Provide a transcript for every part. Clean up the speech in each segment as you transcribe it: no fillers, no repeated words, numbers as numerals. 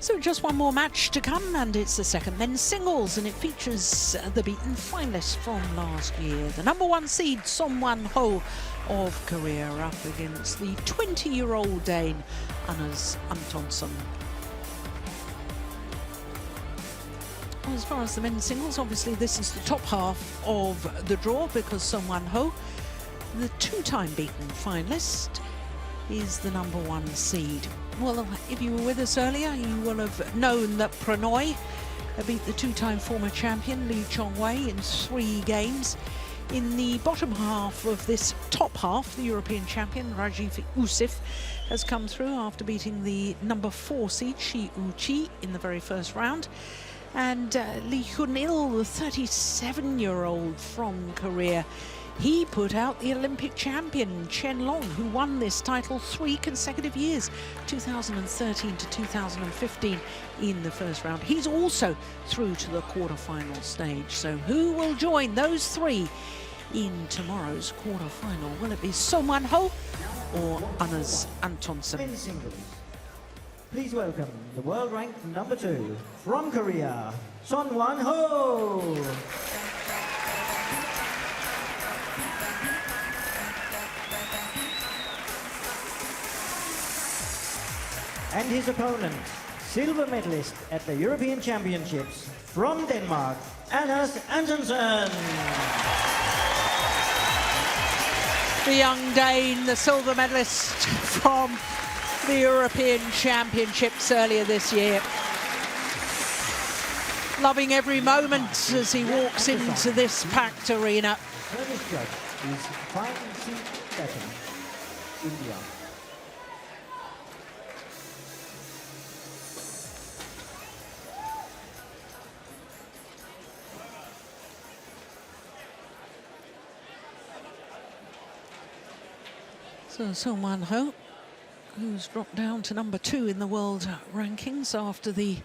So just one more match to come, and it's the second men's singles, and it features the beaten finalist from last year, the #1 seed Son Ho of Korea, up against the 20-year-old Dane Anders Antonsen. As far as the men's singles, obviously this is the top half of the draw, because Son Ho, the two-time beaten finalist, is the #1 seed. Well, if you were with us earlier, you will have known that Prannoy beat the two-time former champion Lee Chong-wei in 3 games. In the bottom half of this top half, the European champion Rajiv Usif has come through after beating the #4 seed Shi Uchi in the very first round. And Lee Hyun-il, the 37-year-old from Korea, he put out the Olympic champion Chen Long, who won this title 3 consecutive years, 2013 to 2015 in the first round. He's also through to the quarterfinal stage. So who will join those 3 in tomorrow's quarterfinal? Will it be Son Ho or Anders Antonsen? Men's singles. Please welcome the world ranked #2 from Korea, Son Ho. And his opponent, silver medalist at the European Championships from Denmark, Anders Antonsen. The young Dane, the silver medalist from the European Championships earlier this year. Loving every moment as he walks into this packed arena. Service judge is 5-7, India. So Son Ho, who's dropped down to #2 in the world rankings after the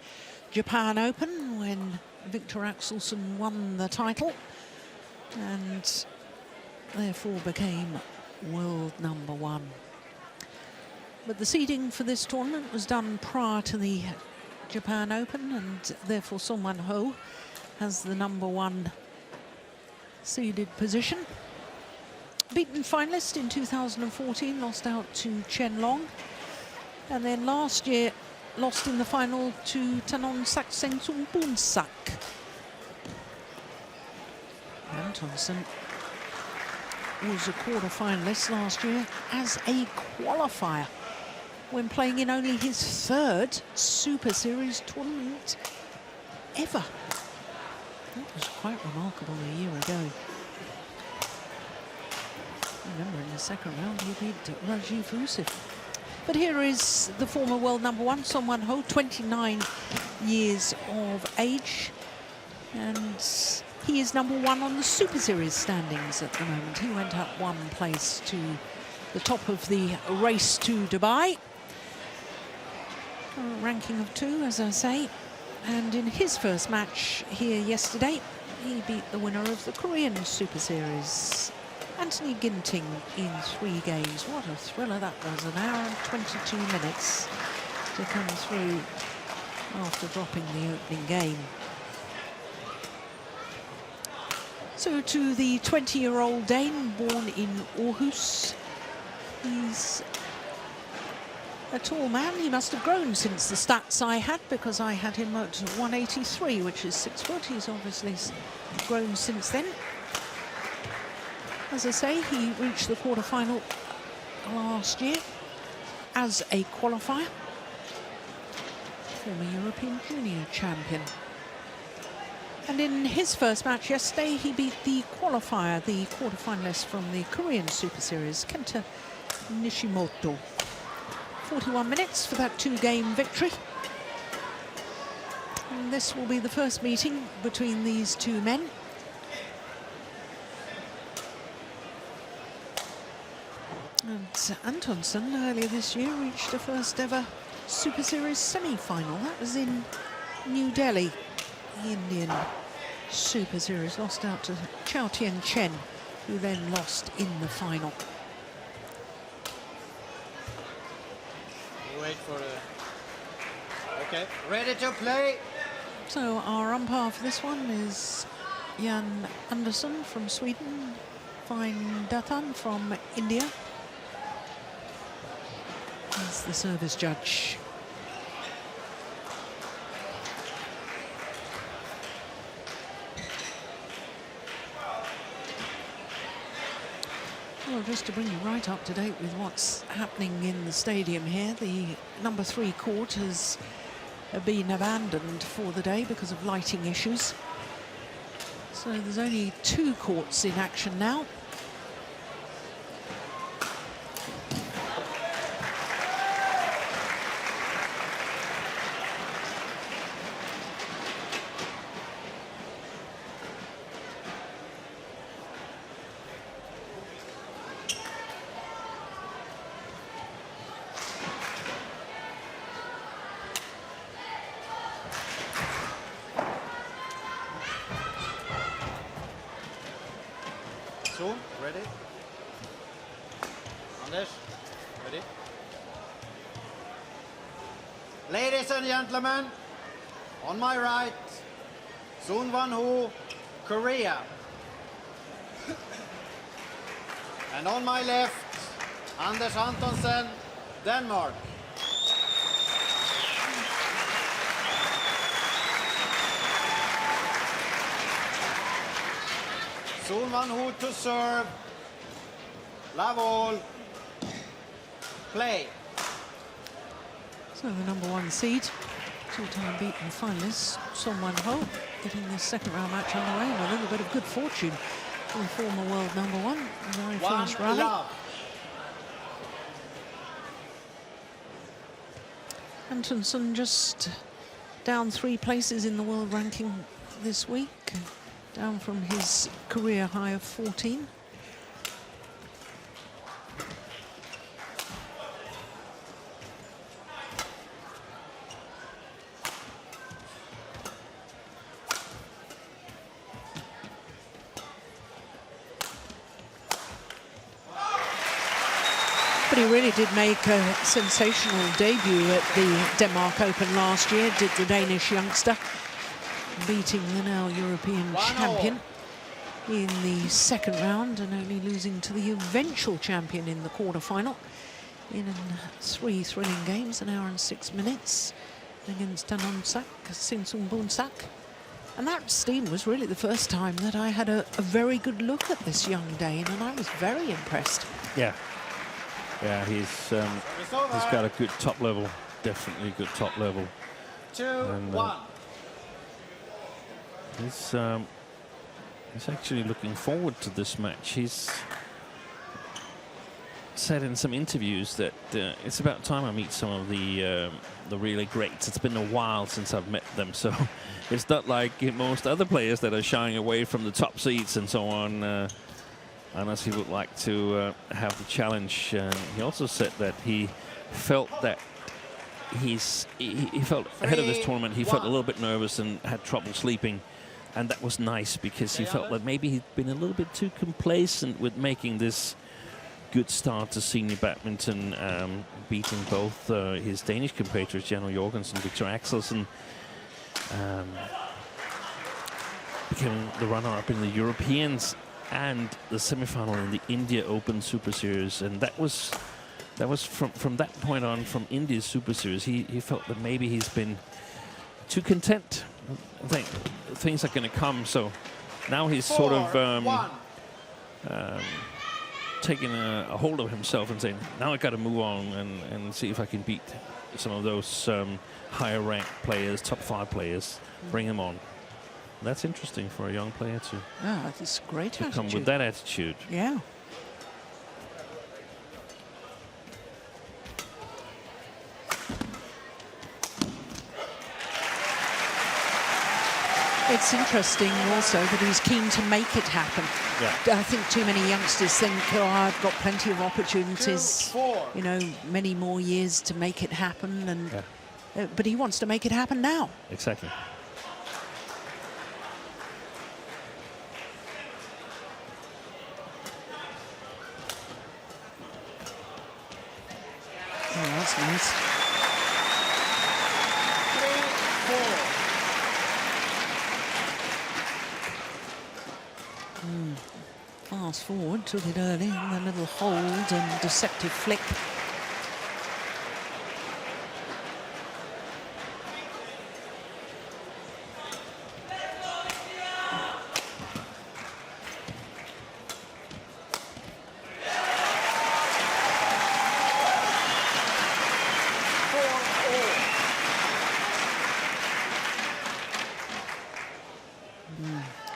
Japan Open, when Victor Axelsen won the title and therefore became world #1. But the seeding for this tournament was done prior to the Japan Open, and therefore Son Ho has the #1 seeded position. Beaten finalist in 2014, lost out to Chen Long, and then last year lost in the final to Tanon Sakseng Bunsak. Antonsen was a quarter-finalist last year as a qualifier when playing in only his 3rd Super Series tournament ever. That was quite remarkable a year ago. Remember, in the second round, he beat Rajiv Usif. But here is the former world #1, Son Ho, 29 years of age. And he is #1 on the Super Series standings at the moment. He went up 1 place to the top of the race to Dubai. A ranking of 2, as I say. And in his first match here yesterday, he beat the winner of the Korean Super Series, Anthony Ginting, in 3 games. What a thriller that was, 1 hour and 22 minutes to come through after dropping the opening game. So to the 20-year-old Dane, born in Aarhus, he's a tall man. He must have grown since the stats I had, because I had him at 183, which is 6 foot. He's obviously grown since then. As I say, he reached the quarterfinal last year as a qualifier. Former European Junior champion. And in his first match yesterday, he beat the qualifier, the quarterfinalist from the Korean Super Series, Kenta Nishimoto. 41 minutes for that 2-game victory. And this will be the first meeting between these 2 men. And Antonsen earlier this year reached a first ever Super Series semi-final. That was in New Delhi, the Indian Super Series. Lost out to Chao Tien Chen, who then lost in the final. Wait for the Okay, ready to play. So our umpire for this one is Jan Andersson from Sweden, Fine Dathan from India. He's the service judge. Well, just to bring you right up to date with what's happening in the stadium here, the number 3 court has been abandoned for the day because of lighting issues. So there's only 2 courts in action now. So, ready? Anders, ready? Ladies and gentlemen, on my right, Soon Won-ho, Korea. And on my left, Anders Antonsen, Denmark. Soon Won-ho to serve. Love all. Play. So the number 1 seed, 2-time beaten finalist, Soon Won-ho, getting this second round match underway, and a little bit of good fortune for the former world number 1 in the very first rally. Love. Antonsen just down 3 places in the world ranking this week, down from his career high of 14. But he really did make a sensational debut at the Denmark Open last year, did the Danish youngster, beating the now European champion in the second round and only losing to the eventual champion in the quarter-final in 3 thrilling games, 1 hour and 6 minutes against Danisa, Sinsung-Bunsak. And that, Steve, was really the first time that I had a very good look at this young Dane, and I was very impressed. Yeah. Yeah, he's got a good top level, definitely good top level. 2-1. He's actually looking forward to this match. He's said in some interviews that it's about time I meet some of the really greats. It's been a while since I've met them, so it's not like most other players that are shying away from the top seats and so on. Unless he would like to have the challenge. He also said that he felt that he felt ahead of this tournament, he felt a little bit nervous and had trouble sleeping. And that was nice because he felt that maybe he'd been a little bit too complacent with making this good start to senior badminton, beating both his Danish compatriots, Janno Jorgensen and Victor Axelsen. Became the runner-up in the Europeans and the semi-final in the India Open Super Series, and that was from that point on, from India's Super Series, he felt that maybe he's been too content. I think things are going to come, so now he's sort of taking a hold of himself and saying, now I got to move on and see if I can beat some of those higher ranked players, top 5 players, bring them on. That's interesting for a young player to that's great come attitude. with that attitude. Yeah. It's interesting also that he's keen to make it happen. Yeah. I think too many youngsters think, oh, I've got plenty of opportunities, you know, many more years to make it happen, and but he wants to make it happen now. Exactly. Oh, that's nice. pass forward, took it early, and a little hold and deceptive flick.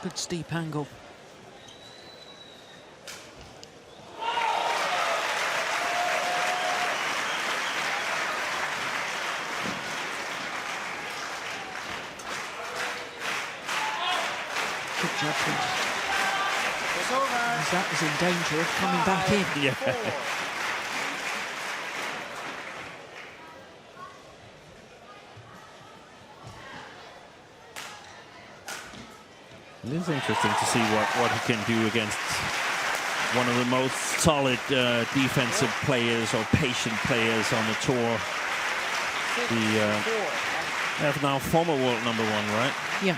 Good steep angle. Good judgment. It's over. As that was in danger of coming back in. Yeah. 4. It is interesting to see what he can do against one of the most solid defensive players or patient players on the tour. The have now former world #1, right? Yeah.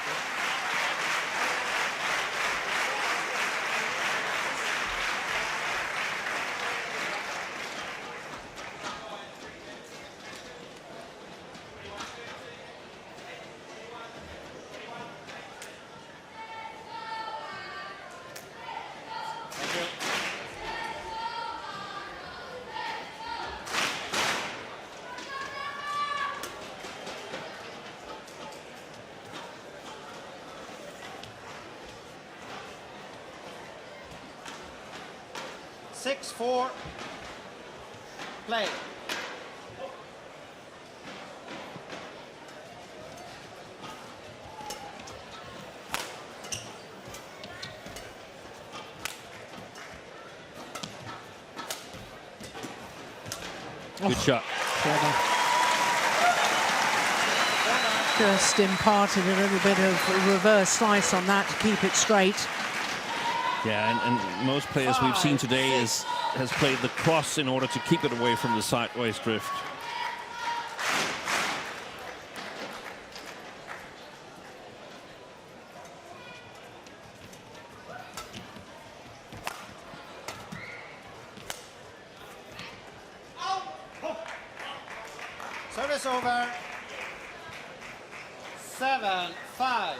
Thank you. 6-4. Play. Good shot. Clever. Just imparted a little bit of reverse slice on that to keep it straight. Yeah, and most players we've seen today has played the cross in order to keep it away from the sideways drift. Service over. 7-5.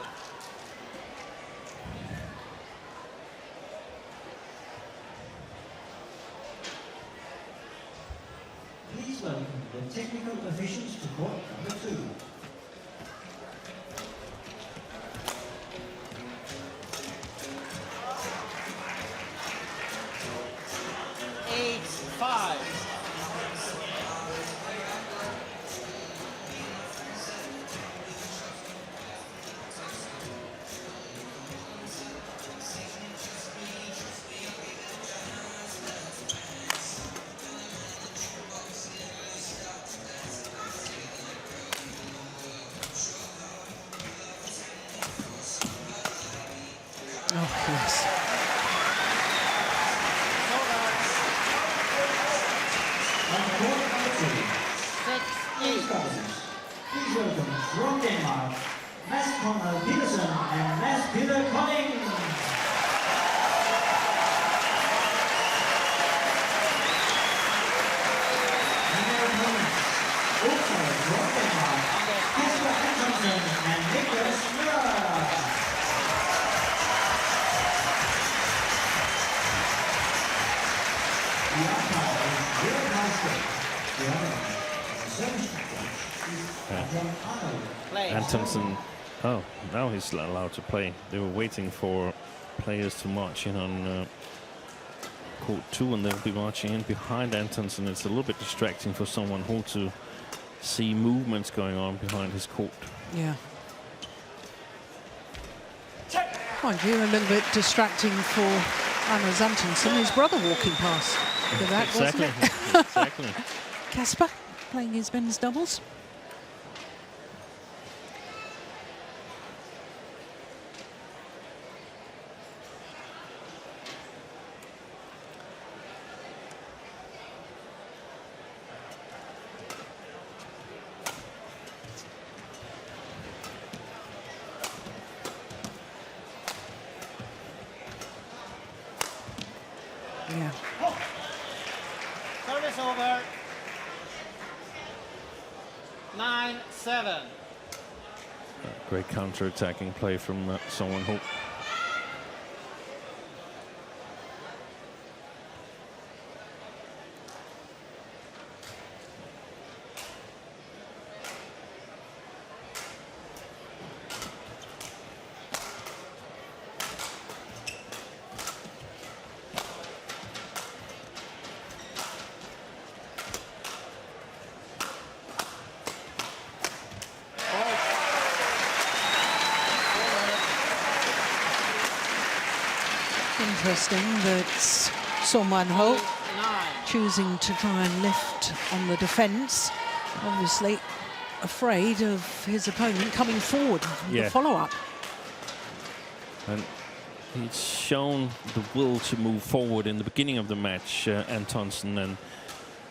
Please welcome the technical officials to court number 2. Oh, yes. Please welcome from Denmark, Mads Conrad Petersen and Mads Peter Kolding. And their opponents, also from Denmark, Antonsen and Niklas Møller. The umpire is Jørgen Højsted. The other one, the service Antonsen, oh, now he's allowed to play. They were waiting for players to march in on court 2, and they'll be marching in behind Antonsen. It's a little bit distracting for someone who to see movements going on behind his court. Yeah. Mind you, a little bit distracting for Anders Antonsen, his brother walking past. Look at that, Exactly. wasn't it? Exactly. Casper playing his men's doubles. 9-7. Great counter-attacking play from Song Ho. Interesting that Song Ho choosing to try and lift on the defence, obviously afraid of his opponent coming forward from the follow-up. And he's shown the will to move forward in the beginning of the match, Antonsen, and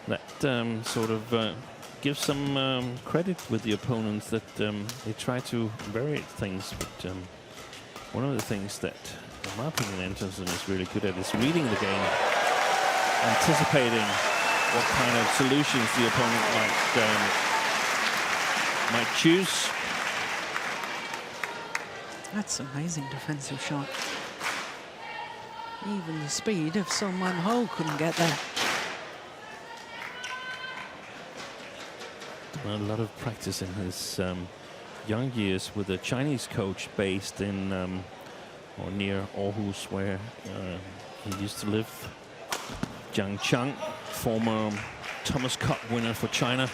that sort of gives some credit with the opponents that they try to vary things. But one of the things that, in my opinion, Antonsen is really good at is reading the game, anticipating what kind of solutions the opponent might choose. That's an amazing defensive shot. Even the speed of Song Ho couldn't get there. A lot of practice in his young years with a Chinese coach based in or near Aarhus, where he used to live. Jiang Chang, former Thomas Cup winner for China.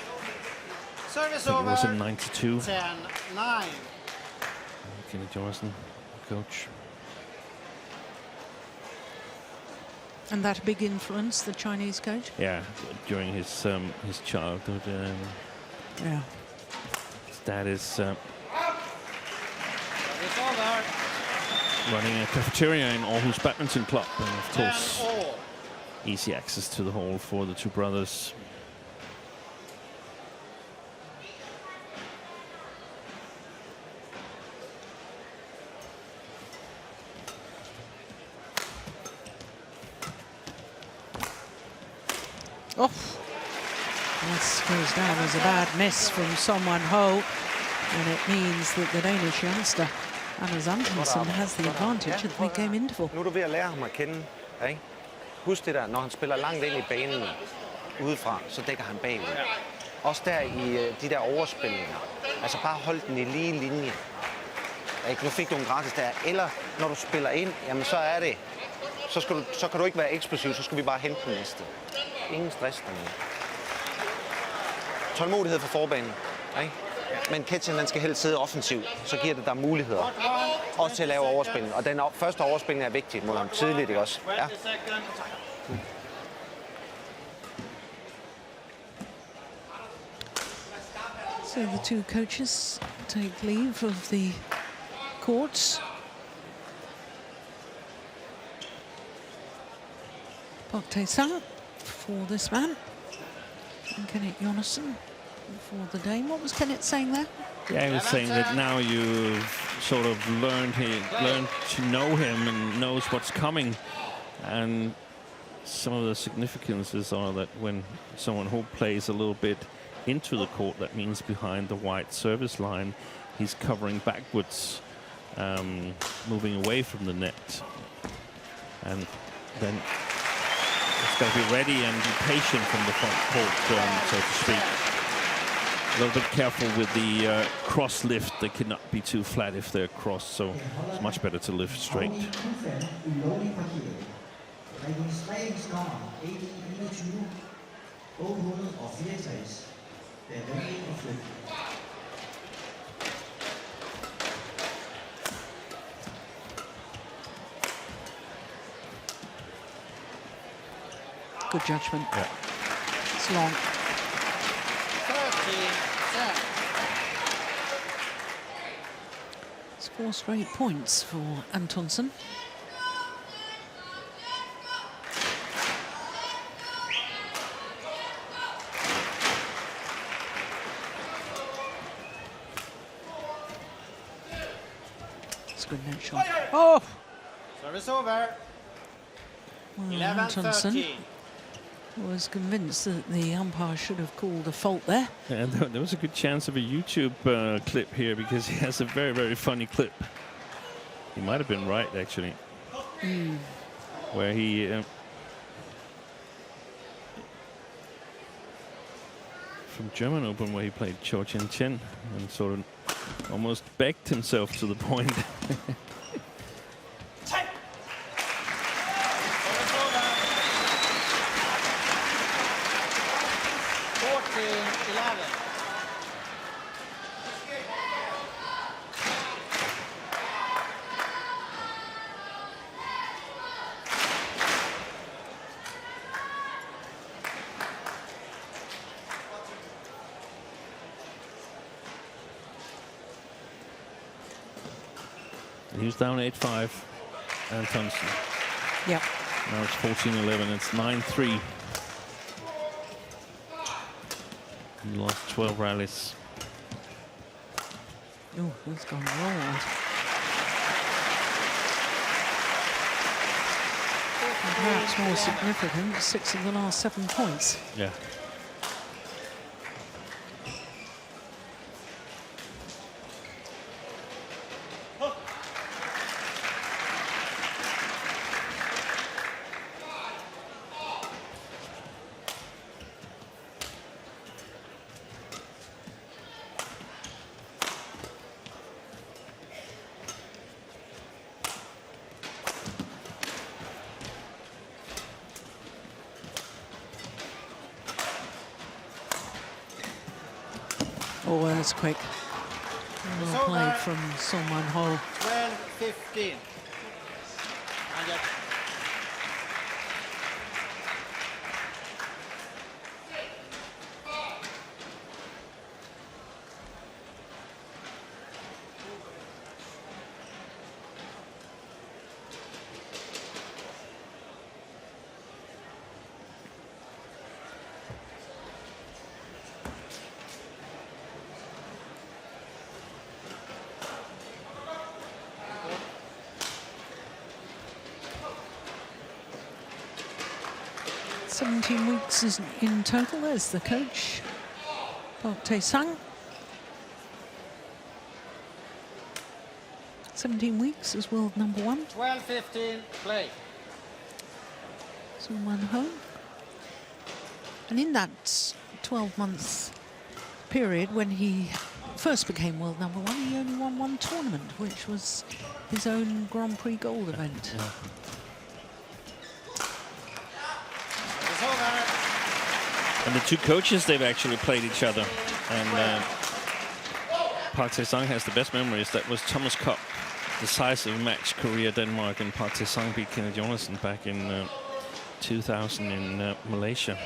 Service I think over. it was in '92. 10-9. Kenny Johnson, coach. And that a big influence, the Chinese coach? Yeah, during his childhood. Yeah. His dad is Service over. running a cafeteria in Aarhus Badminton Club, and of course 10-all. easy access to the hall for the two brothers. Oh, this goes down as a bad miss from Song Ho, and it means that the Danish youngster Anders Antonsen has the advantage at the mid-game interval. Nu er du ved at lære ham at kende, ikke? Husk det der, når han spiller langt ind i banen udefra, så dækker han bagud. Også der i de der overspilninger. Altså bare hold den i lige linje. Ikke? Nu fik du en gratis der. Eller når du spiller ind, jamen så er det. Så kan du ikke være eksplosiv, så skal vi bare hente den næste. Ingen stress dernede. Tålmodighed for forbanen. Ikke? Men catchen, den skal helst sidde offensivt, så giver det der muligheder. Også til at lave overspilning. Og den første overspilning er vigtig mod ham tidligt, ikke også? Ja. So the two coaches take leave of the courts. Park Tae-sang for this man, and Kenneth Jonassen for the Dane. What was Kenneth saying there? Yeah, he was saying that now you've sort of learned to know him and knows what's coming, and some of the significances are that when someone who plays a little bit into the court, that means behind the white service line, he's covering backwards, moving away from the net, and then it's got to be ready and be patient from the front court, so to speak. A little bit careful with the cross lift. They cannot be too flat if they're crossed, so it's much better to lift straight. Good judgment. Yeah. It's long. 13-10. It's 4 straight points for Antonsen. It's a good net shot. Oh! Service over. Well, 11-13. was convinced that the umpire should have called a fault there. And there was a good chance of a YouTube clip here, because he has a very, very funny clip. He might have been right, actually. Where he from German Open, where he played Chou Chen and sort of almost backed himself to the point. 14-11. He was down 8-5, Antonsen. Yep. Now it's 14-11. It's 9-3. He lost 12 rallies. Oh, that's gone wrong. And perhaps more significant, 6 of the last 7 points. Yeah. Oh, well, that's quick. Well played from Song Man Ho. 12-15. Weeks is in total. There's the coach, Park Tae-sang. 17 weeks as world number 1. 12-15, play. Song Man Ho. And in that 12-month period, when he first became world number 1, he only won 1 tournament, which was his own Grand Prix Gold event. Yeah. And the two coaches, they've actually played each other. And Park Tae-sang has the best memories. That was Thomas Cup, decisive match, Korea-Denmark, and Park Tae-sang beat Kenneth Jonassen back in 2000 in Malaysia.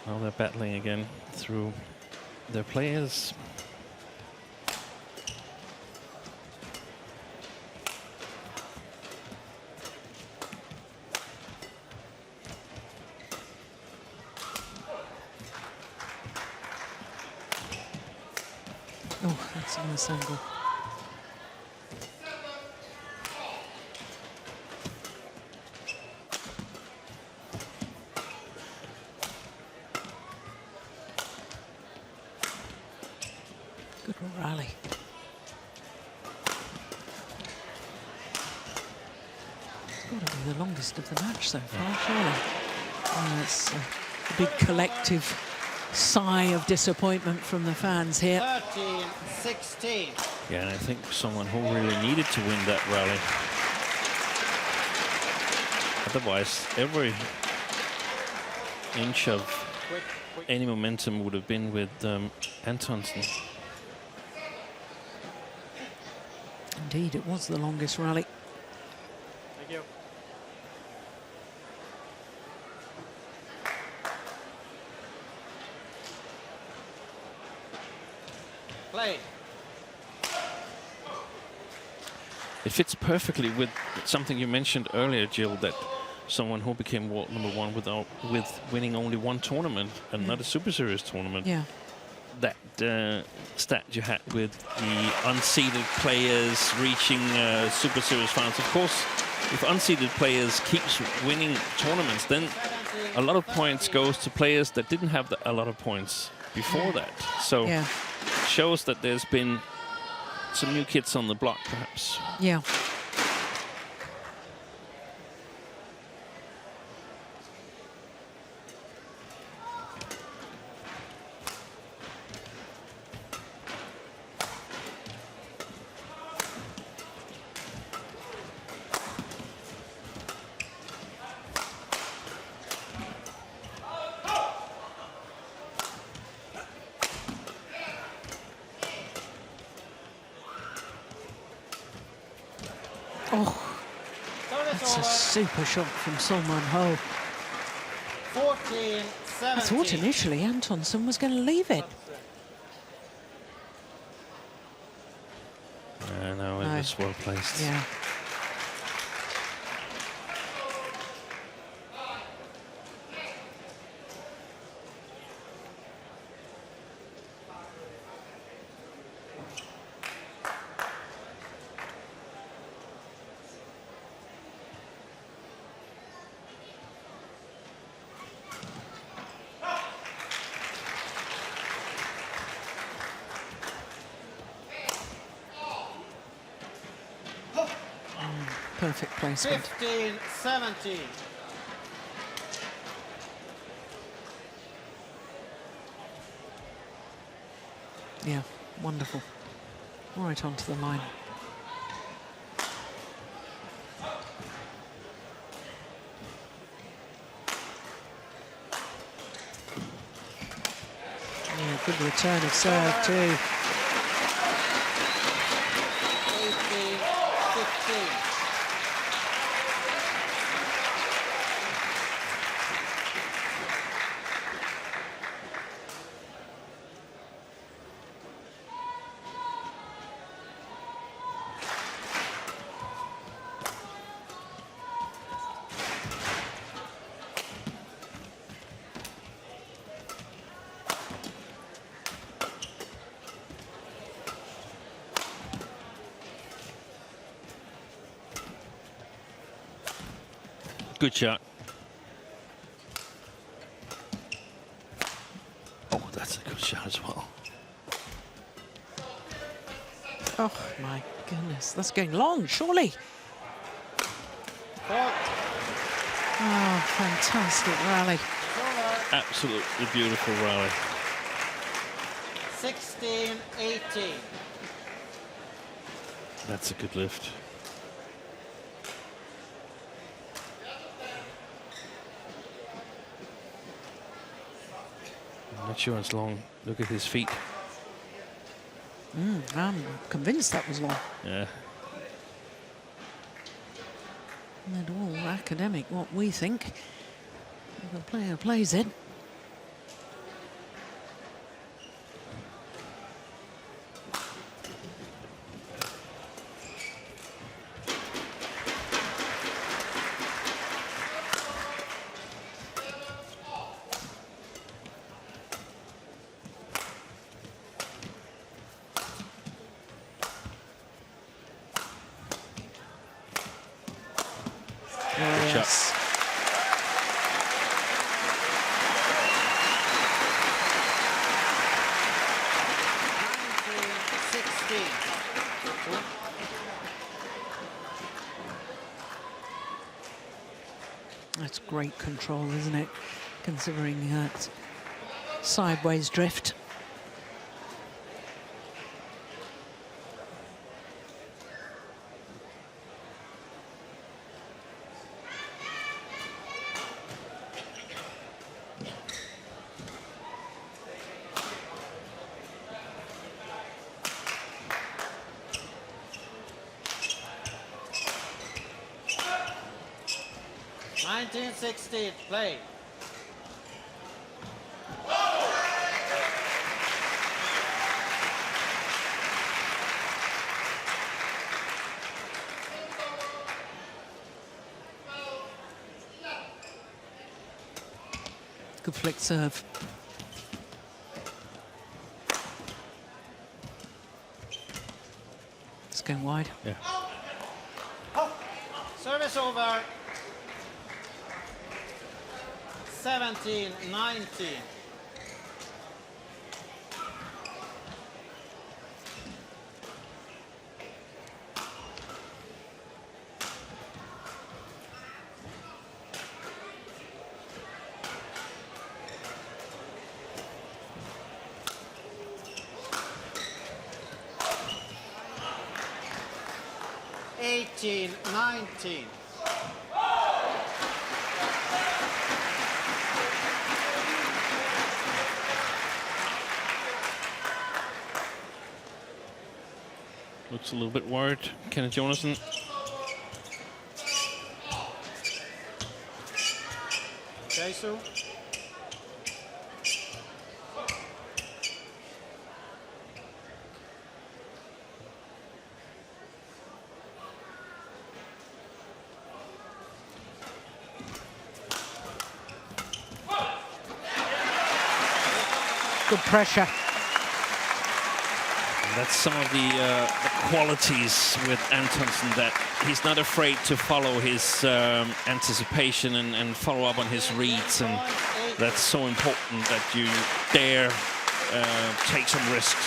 Now they're battling again through their players. Oh, that's a nice angle. Good rally. It's got to be the longest of the match so far, surely. Oh, it's a big collective sigh of disappointment from the fans here. 13-16. Yeah, and I think someone who really needed to win that rally. Otherwise, every inch of any momentum would have been with Antonsen. Indeed, it was the longest rally. Thank you. Play. It fits perfectly with something you mentioned earlier, Jill, that someone who became world number 1 with winning only 1 tournament and not a Super Series tournament. Yeah. That stat you had with the unseeded players reaching Super Series finals. Of course, if unseeded players keeps winning tournaments, then a lot of points goes to players that didn't have a lot of points before that. So Yeah. it shows that there's been some new kids on the block, perhaps. Yeah. Oh, that's a super shot from Salman Ho. 14-17. I thought initially Antonsen was going to leave it. No, it was well placed. Yeah. Perfect placement. 15-17. Yeah, wonderful. Right onto the line. Yeah, good return of serve too. 18-15. Good shot. Oh, that's a good shot as well. Oh my goodness, that's going long, surely. Oh, fantastic rally. Absolutely beautiful rally. 16-18. That's a good lift. I'm not sure it's long. Look at his feet. I'm convinced that was long. Yeah. And all academic, what we think. The player plays it. Good shot. Yes. That's great control, isn't it? Considering that sideways drift. Play. Good flick serve. It's going wide. Yeah. Service. Service over. 17-19. (18-19). Looks a little bit worried, Kenneth Jonassen. Okay, so. Good pressure. That's some of the qualities with Antonsen, that he's not afraid to follow his anticipation and follow up on his reads, and that's so important that you dare take some risks.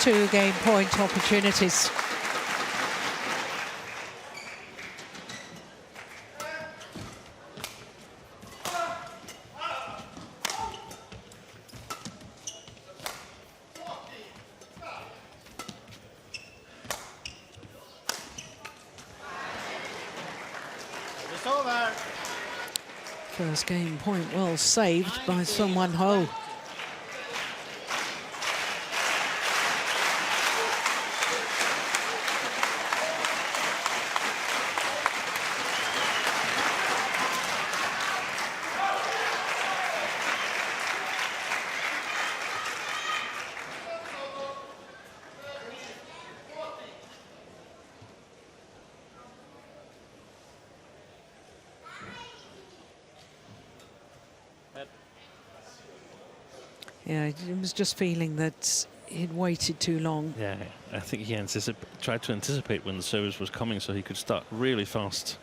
2 game point opportunities. It's over. First game point well saved by Sun Won Ho. Yeah, he was just feeling that he'd waited too long. Yeah, I think he tried to anticipate when the service was coming so he could start really fast.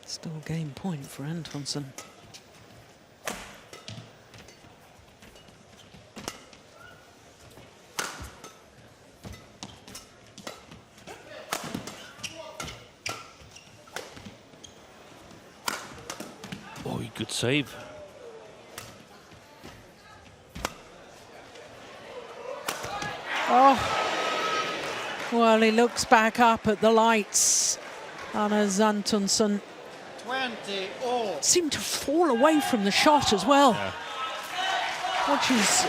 Still game point for Antonsen. Oh, good save. Oh, well, he looks back up at the lights. Anders Antonsen 20 all. seemed to fall away from the shot as well. Yeah. Watch his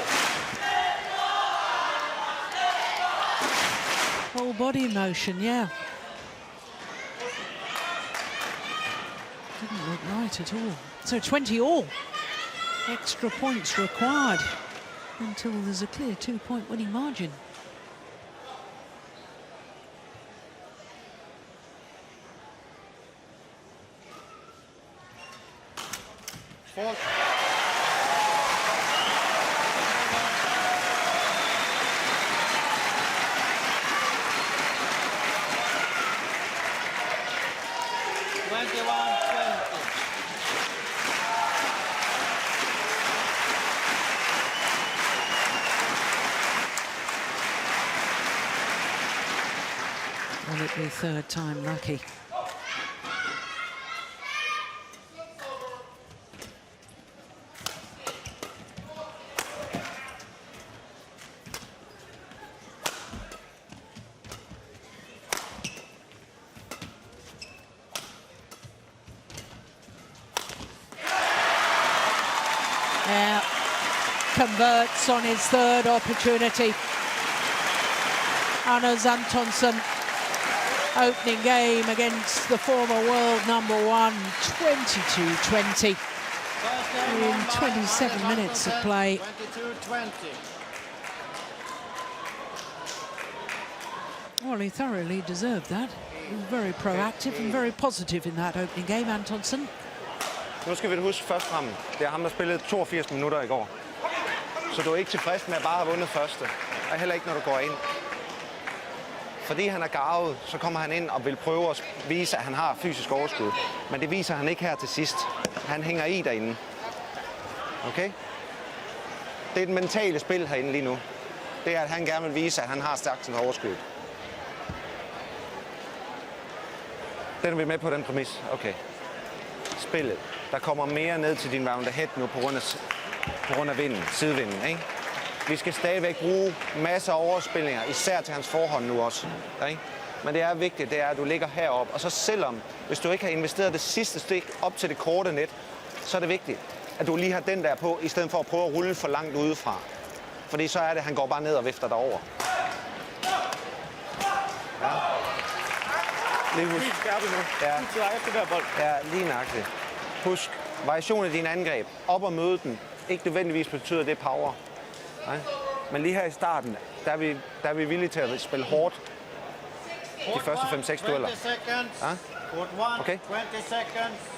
whole body in motion, yeah. Didn't look right at all. So 20 all. Extra points required until there's a clear 2-point winning margin. Four. Will it be third time lucky? Yeah, converts on his third opportunity. Anders Antonsen, opening game against the former world number one, 22-20 in 27 minutes of play. 22-20. Well, he thoroughly deserved that. He was very proactive and very positive in that opening game, Antonsen. Nu skal vi huske først frem. Det er ham, der spillede 82 minutter i går. Så du er ikke tilfreds med at bare have vundet første. Og heller ikke, når du går ind Fordi han er garvet, så kommer han ind og vil prøve at vise, at han har fysisk overskud. Men det viser han ikke her til sidst. Han hænger i derinde. Okay? Det er det mentale spil herinde lige nu. Det er, at han gerne vil vise, at han har stærkt til overskud. Den er vi med på, den præmis. Okay. Spillet. Der kommer mere ned til din round ahead nu på grund af vinden, sidevinden, ikke? Vi skal stadigvæk bruge masser af overspilninger, især til hans forhånd nu også. Ikke? Men det er vigtigt, det er, at du ligger heroppe. Og så selvom, hvis du ikke har investeret det sidste stik op til det korte net, så er det vigtigt, at du lige har den der på, i stedet for at prøve at rulle for langt udefra. Fordi så er det, at han går bare ned og vifter derover. Ja. Lige husk. Ja, lige nøjagtigt. Husk, variation i dine angreb. Op og møde den. Ikke nødvendigvis betyder det power. Nej. Men lige her i starten, der er vi villige til at spille hårdt de første 5-6 dueller. Ja? Okay.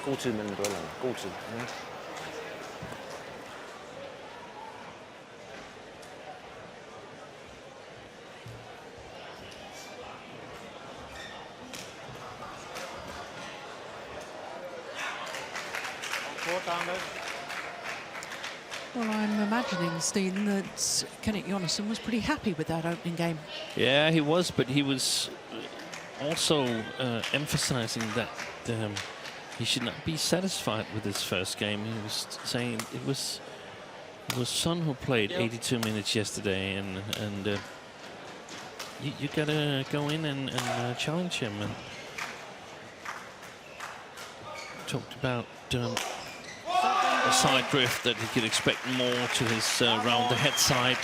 God tid mellem duellerne. God tid. Ja. Well, I'm imagining, Steen, that Kenneth Jonasson was pretty happy with that opening game. Yeah, he was, but he was also emphasizing that he should not be satisfied with his first game. He was saying it was Son who played 82 minutes yesterday, and you gotta go in and challenge him. And talked about a side drift, that he could expect more to his round ahead side,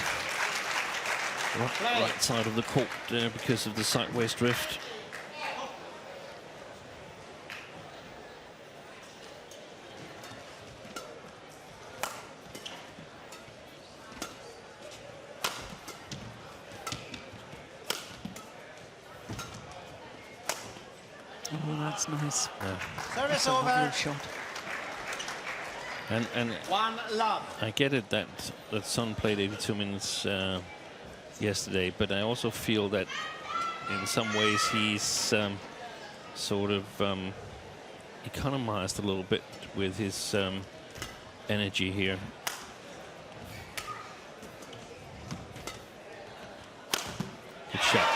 right side of the court because of the sideways drift. Oh, that's nice. Yeah. Service That's a lovely over. shot. And One love. I get it that Son played 82 minutes yesterday, but I also feel that in some ways he's sort of economized a little bit with his energy here. Good shot.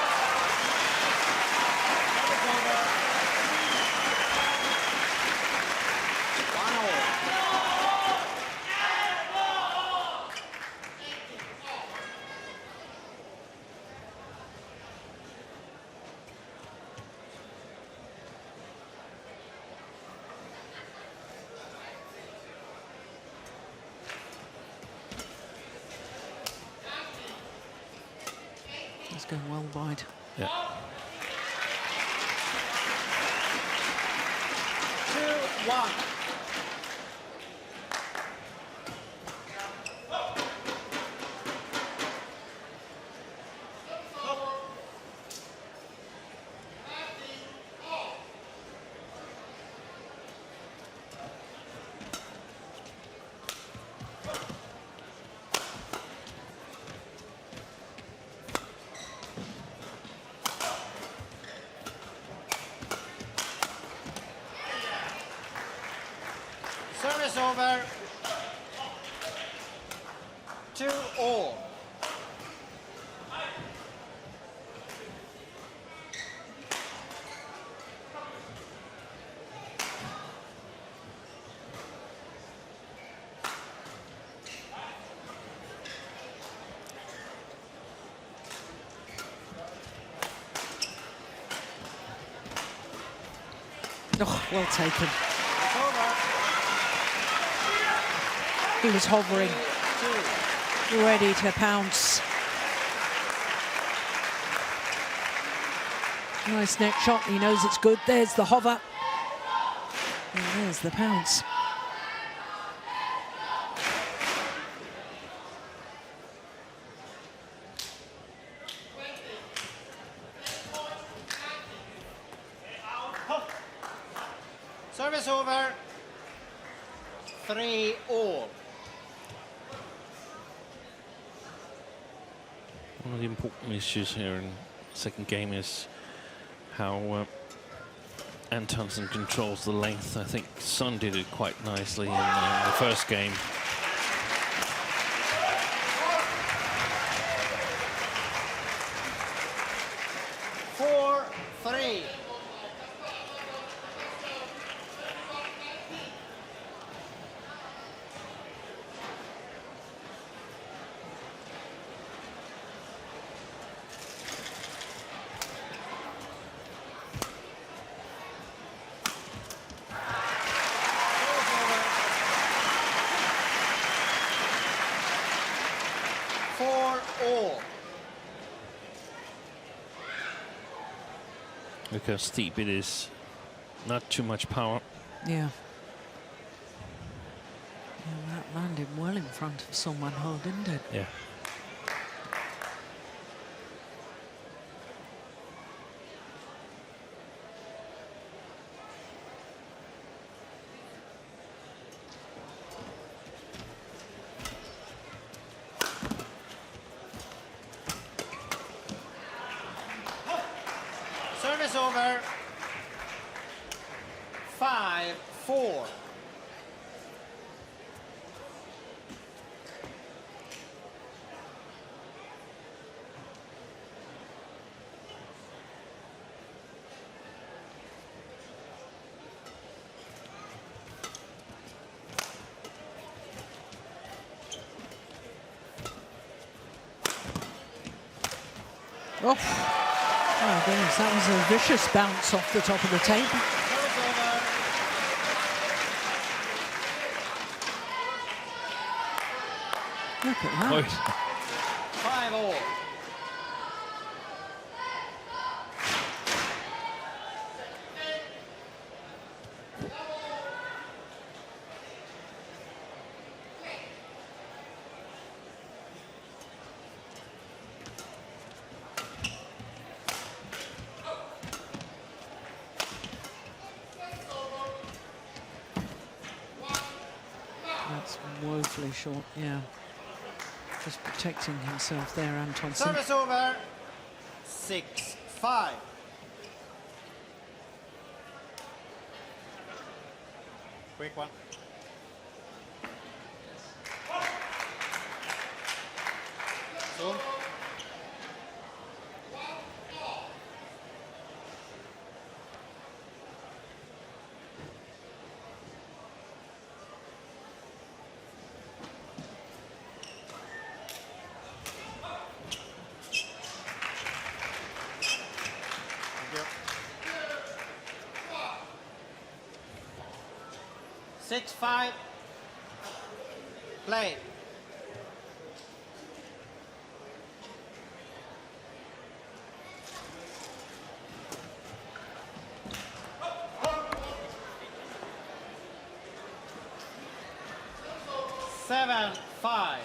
It's going well wide. Yeah. 2-1. Service over. 2-all. Oh, well taken. It's over. He was hovering, ready to pounce. Nice net shot. He knows it's good. There's the hover. And there's the pounce. Service over. 3-all. One of the important issues here second game is how Antonsen controls the length. I think Son did it quite nicely in the first game. Look how steep it is. Not too much power. Yeah. Yeah, that landed well in front of someone, didn't it? Yeah. Service over. 5-4. Oh, goodness, that was a vicious bounce off the top of the tape. Service over. Look at that. 5-all. That's woefully short, yeah. Just protecting himself there, Antonsen. Service over. 6-5. Quick one. So. Thank you. 6-5. Play. Seven, 5.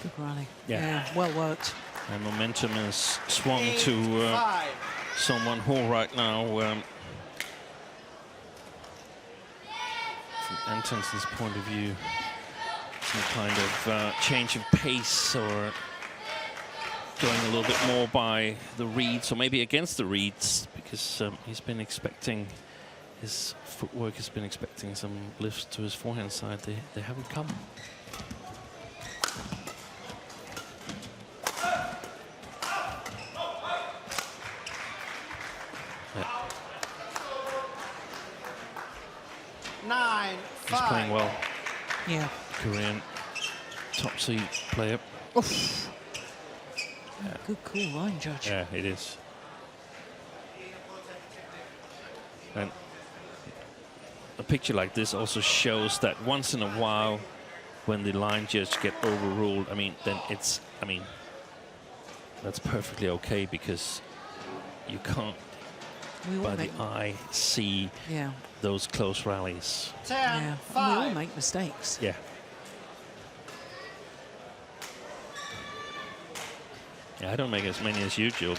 Good rally. Yeah. Well worked. And momentum has swung to 8-5. someone who right now, from Antonsen's point of view, some kind of change of pace or going a little bit more by the reads or maybe against the reads, because he's been expecting, his footwork has been expecting some lifts to his forehand side. They haven't come. He's playing well. Yeah. Korean top seed player. Oof. Yeah. Good cool line, Judge. Yeah, it is. And a picture like this also shows that once in a while, when the line judge get overruled, I mean, then it's, I mean, That's perfectly okay, because you can't, We all by make, the eye, see yeah, those close rallies. 10, yeah. We all 5. make mistakes. Yeah. Yeah, I don't make as many as you, Joe,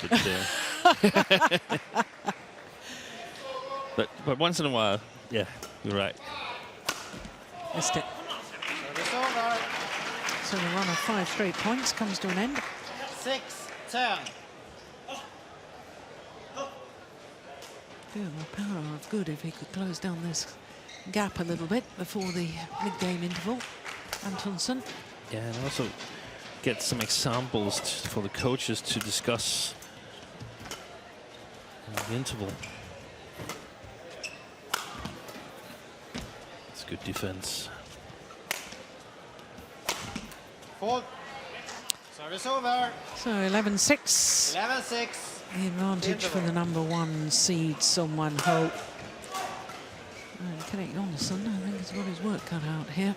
but but once in a while, yeah, you're right. Missed it. Service over. So the run of 5 straight points comes to an end. 6, 10. Yeah, the power of good if he could close down this gap a little bit before the mid-game interval. Antonsen. Yeah, and also get some examples for the coaches to discuss in the interval. It's good defense. Fault. Service over. So 11-6. 11-6. The advantage for the #1 seed, Someone Hope. And Kenneth Johnson, I think, has got his work cut out here.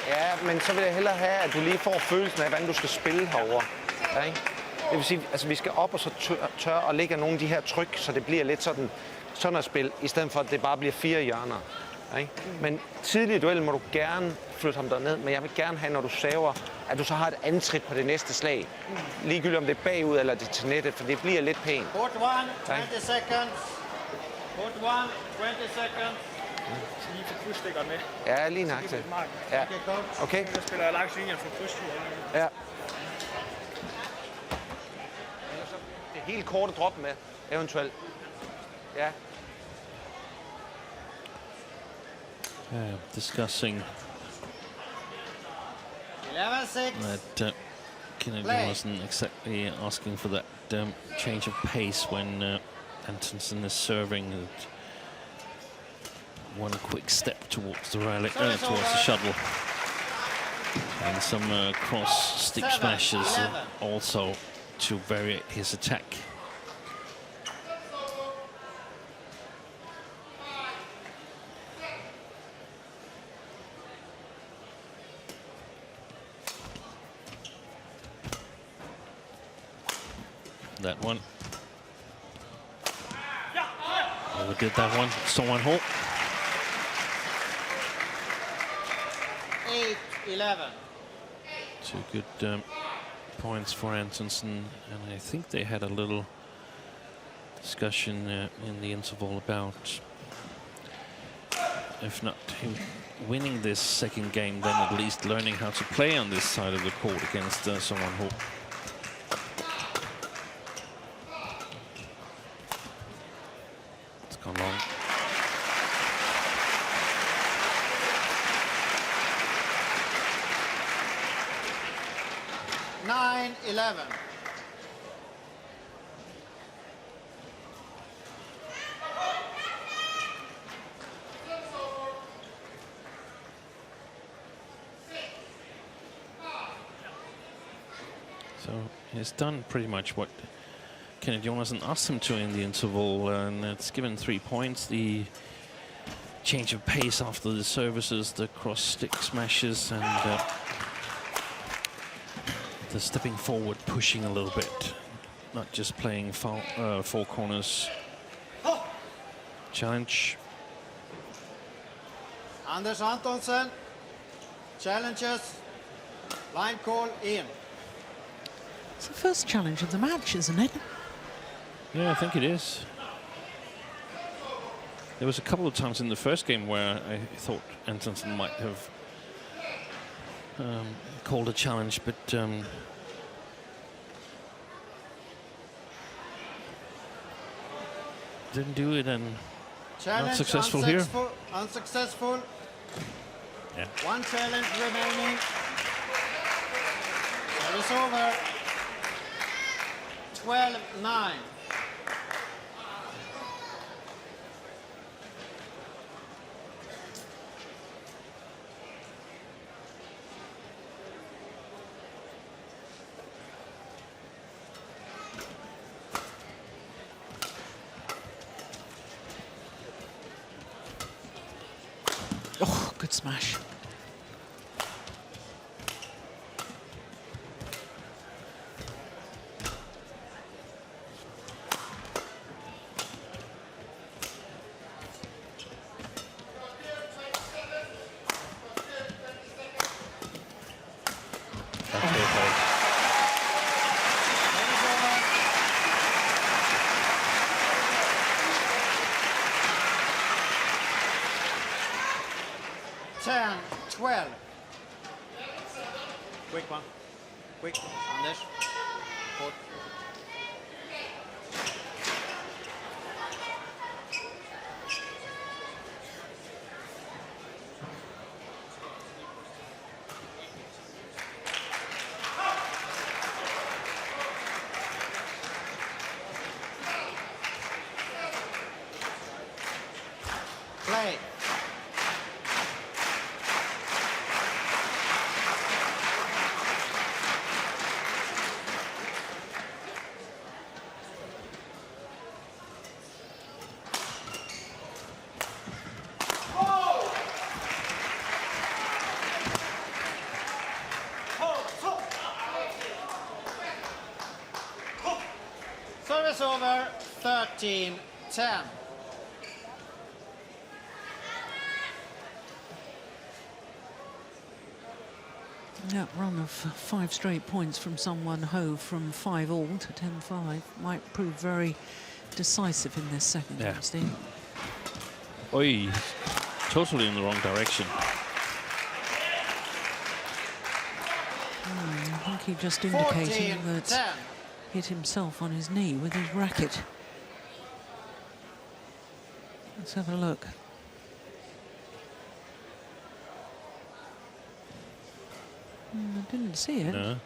Ja, men så vil jeg hellere have, at du lige får følelsen af, hvordan du skal spille herovre. Ja, ikke? Det vil sige, altså vi skal op og så tør og lægge nogle af de her tryk, så det bliver lidt sådan at spil, i stedet for at det bare bliver 4 hjørner. Ja, ikke? Men tidlig i duellen må du gerne flytte ham derned, men jeg vil gerne have, når du saver, at du så har et antrit på det næste slag. Ligegyldigt om det er bagud eller det er til nettet, for det bliver lidt pænt. Court 1, 20 seconds. Court 1, 20 seconds. Så lige få krydsstikkeren med. Ja, lige nok til. Ja. Okay, coach. Okay. Så spiller jeg langs linjen for krydsturen. Ja. Det er helt korte drop med, eventuelt. Ja. Discussing 11-6. that Kenneth wasn't exactly asking for that change of pace when Antonsen is serving. One quick step towards the rally, towards the shuttle, and some cross stick smashes also to vary his attack. That one. Overdid that one. Someone hold. 8-11. Two good points for Antonsen, and I think they had a little discussion in the interval about, if not him winning this second game, then at least learning how to play on this side of the court against someone who. It's gone long. Nine, 11. So he's done pretty much what Kenneth Jonassen asked him to in the interval, and it's given 3 points. The change of pace after the services, the cross stick smashes, and the stepping forward, pushing a little bit, not just playing four corners. Challenge. Anders Antonsen. Challenges. Line call in. It's the first challenge of the match, isn't it? Yeah, I think it is. There was a couple of times in the first game where I thought Antonsen might have called a challenge, but didn't do it, and Challenge not successful here. Unsuccessful. Yeah. One challenge remaining. Service over. 12-9. Oh, good smash. 10-12. Quick one. Quick. Anders. Kort. Play. Service over, 13-10. That run of 5 straight points from Sung-Won Ho from 5-all to 10-5 might prove very decisive in this second game, Steve. Oi, totally in the wrong direction. I think he just indicated that 14-10. hit himself on his knee with his racket. Let's have a look. I didn't see it. No.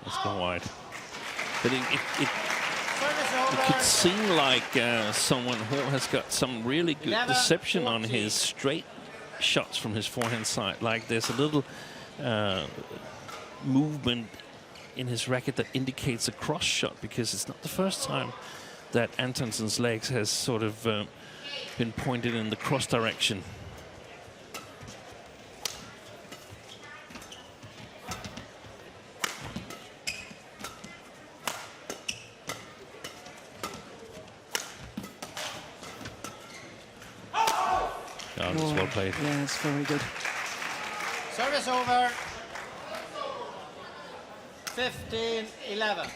Let's go wide. But it could seem like someone who has got some really good deception on his straight shots from his forehand side. Like there's a little movement in his racket that indicates a cross shot, because it's not the first time that Antonsen's legs has sort of been pointed in the cross direction. Oh, that's well played. Yeah, it's very good. Service over, 15-11.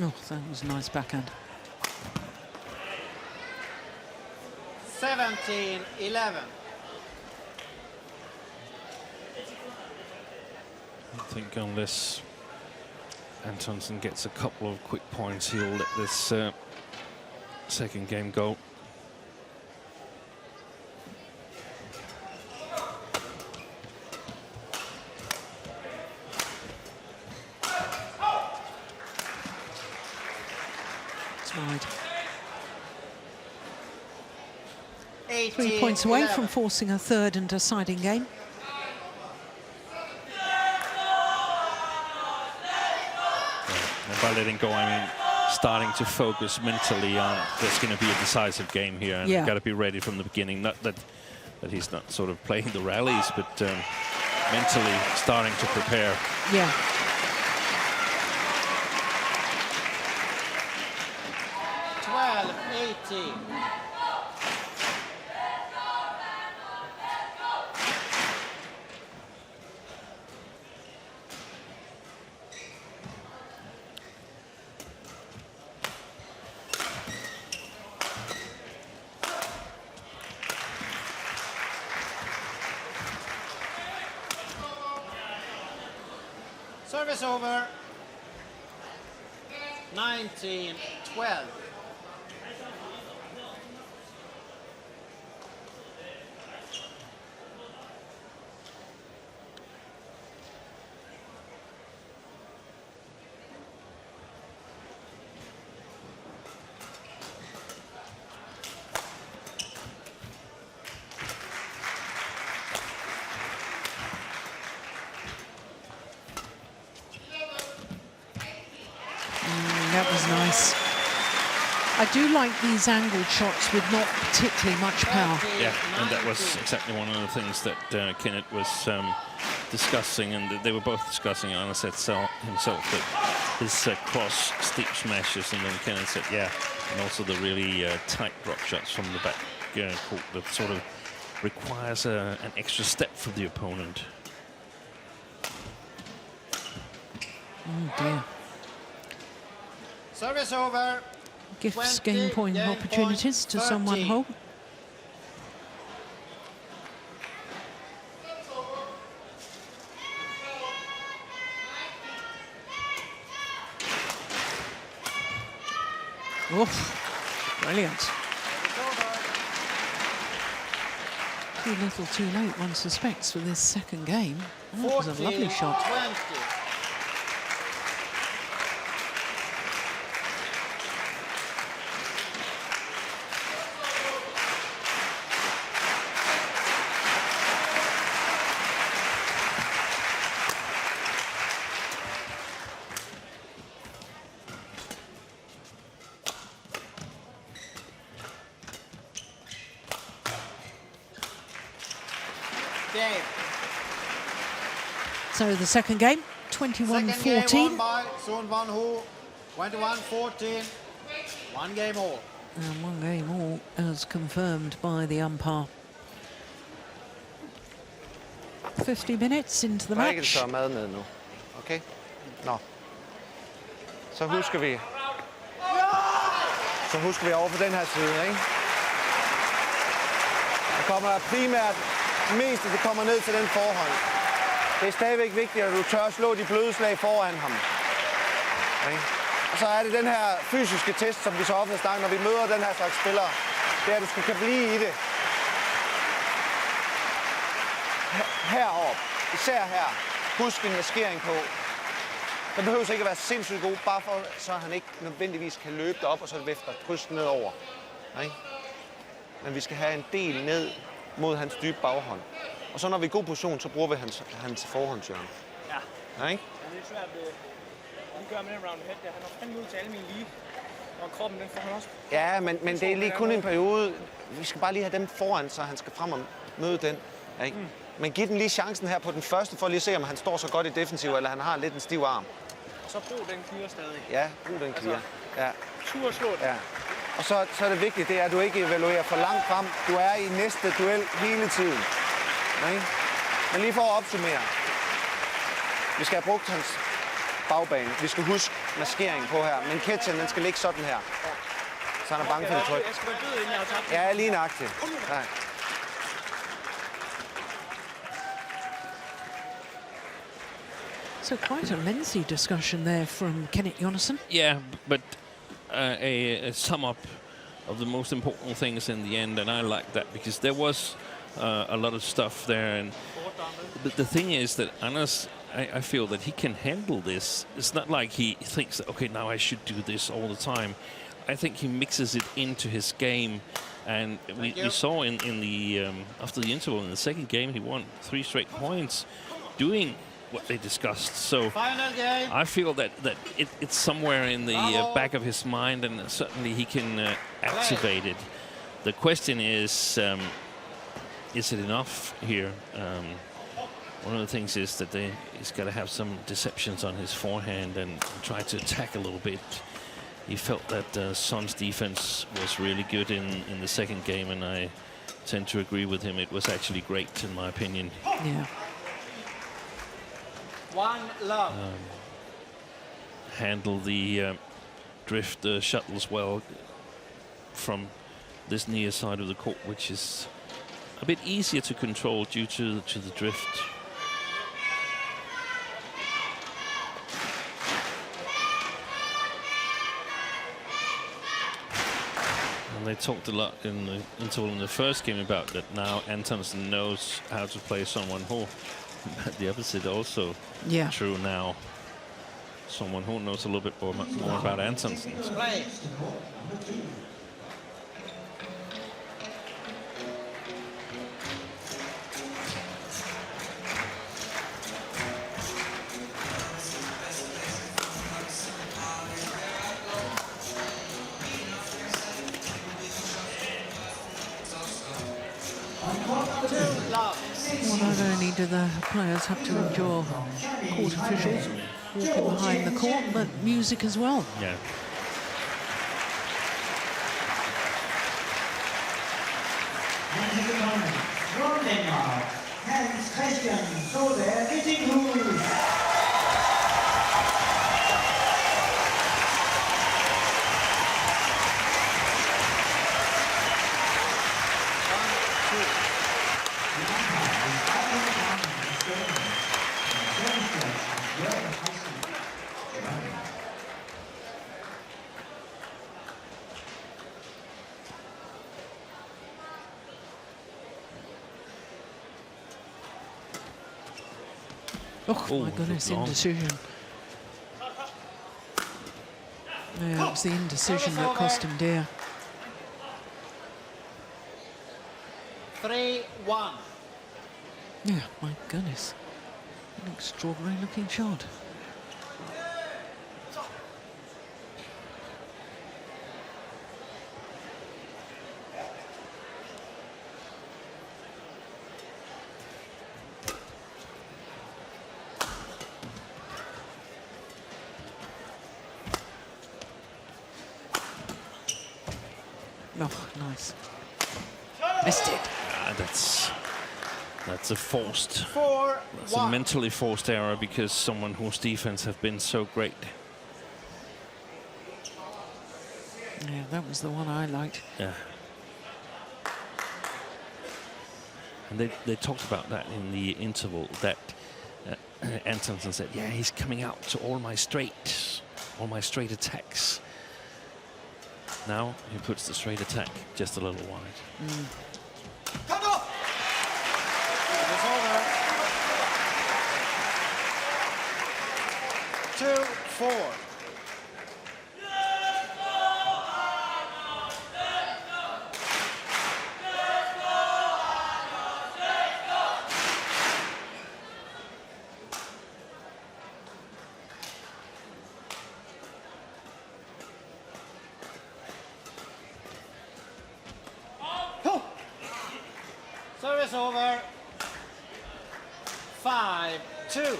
Oh, that was a nice backhand. 17-11. I think unless Antonsen gets a couple of quick points, he'll let this second game go. It's wide. 3 points away from forcing a third and deciding game. And by letting go, I mean starting to focus mentally on there's going to be a decisive game here, and you've got to be ready from the beginning. Not that he's not sort of playing the rallies, but mentally starting to prepare. Yeah. Service over, 19-12. that was nice. I do like these angled shots with not particularly much power. Yeah, and that was exactly one of the things that Kenneth was discussing, and they were both discussing. Anna said himself that his cross steep smashes, and then Kenneth said, yeah, and also the really tight drop shots from the back court that sort of requires an extra step for the opponent. Oh dear. Service over. Gifts 20 game point game opportunities to 30. someone Ho. Oof, brilliant. Too little, too late, one suspects, for this second game. That was a lovely shot. 20. Game. So the second game, Second game 21-14. won by Sun Won Ho, 21-14. One game all. And one game all as confirmed by the umpire. 50 minutes into the Drikke match. så mad med nu. Okay? Nå. Så husker vi. Så husker vi over på den her side, ikke? Der kommer primært mest, det kommer ned til den forhånd. Det er stadigvæk vigtigt, at du tør slå de bløde slag foran ham. Okay? Og så er det den her fysiske test, som vi så ofte snakker, når vi møder den her slags spillere. Det er, at du skal kan blive i det. Heroppe, især her, husk en maskering på. Den behøver ikke at være sindssygt god, bare for så han ikke nødvendigvis kan løbe derop og så vifter krysten ned over. Nej? Men vi skal have en del ned mod hans dybe baghånd. Og så når vi er i god position, så bruger vi hans forhåndshjørne. Ja. Nej? Det er lidt svært at gøre med den round head der. Han har fandme ud til alle mine lige. Og kroppen, den får han også. Ja, men det er lige kun en periode. Vi skal bare lige have dem foran, så han skal frem og møde den. Ikke? Men giv den lige chancen her på den første, for lige at se, om han står så godt i defensiv, eller han har lidt en stiv arm. Så brug den clear stadig. Ja, brug den clear. Ja. Tur og slå den. Ja. Og så er det vigtigt, det er, at du ikke evaluerer for langt frem. Du er i næste duel hele tiden. Nej? Men lige for at opsummere. Vi skal have brugt hans bagbane. Vi skal huske maskering på her. Men catchen, den skal ligge sådan her. Så han er bange for det tryk. Jeg skal være død, inden jeg har tabt. Ja, lige nøjagtigt. Ja. So quite a lengthy discussion there from Kenneth Jonassen. Yeah, but a sum up of the most important things in the end, and I like that because there was a lot of stuff there. And the thing is that Anders, I feel that he can handle this. It's not like he thinks that, okay, now I should do this all the time. I think he mixes it into his game. And we saw in the after the interval in the second game, he won 3 straight points doing what they discussed. So Final game. I feel that it's somewhere in the back of his mind, and certainly he can activate it. The question is it enough here? One of the things is that he's got to have some deceptions on his forehand and try to attack a little bit. He felt that Son's defense was really good in the second game, and I tend to agree with him. It was actually great, in my opinion. Yeah. One love. Handle the drift shuttles well from this near side of the court, which is a bit easier to control due to the drift. And they talked a lot in the interval in the first game about that now Antonsen knows how to play someone who, the opposite also true now. Someone who knows a little bit more about Antonsen. Play. Not only do the players have to endure court officials walking behind the court, but music as well. Yeah. And his opponent from Denmark, Hans Christian Solberg Gittinghus. Oh, my goodness, indecision. Yeah, it was the indecision that cost him dear. 3-1. Yeah, my goodness. An extraordinary looking shot. Oh, nice. Missed it. That's a forced, 4-1. that's a mentally forced error because someone whose defense have been so great. Yeah, that was the one I liked. Yeah. And they talked about that in the interval, that Antonsen said, yeah, he's coming out to all my straight attacks. Now he puts the straight attack just a little wide. Cut off! It's over. 2-4. Service over. 5-2.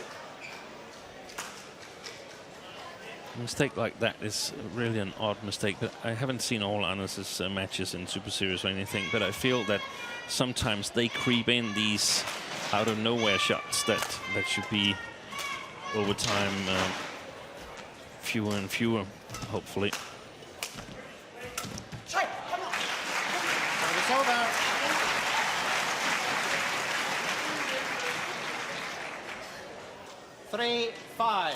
A mistake like that is really an odd mistake, but I haven't seen all Anders' matches in Super Series or anything, but I feel that sometimes they creep in these out of nowhere shots that should be over time fewer and fewer, hopefully. Service over. 3-5.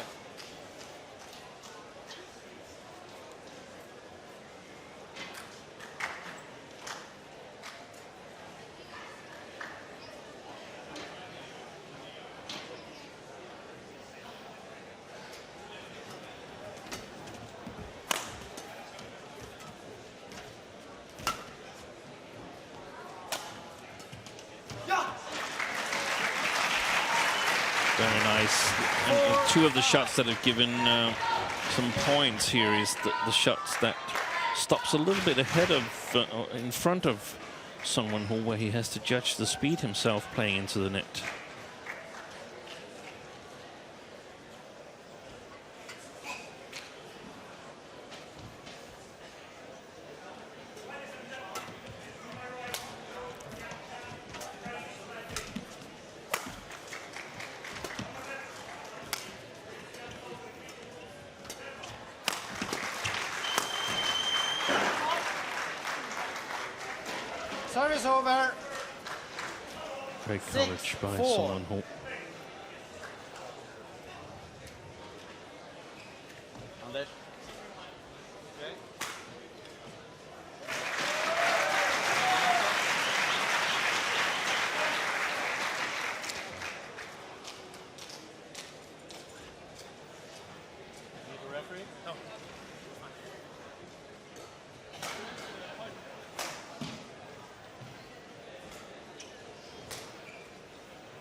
Very nice. And two of the shots that have given some points here is the shots that stops a little bit ahead of, or in front of someone where he has to judge the speed himself playing into the net. Service over. Great coverage by 6-4. someone who. Anders. Okay. Need a referee? No.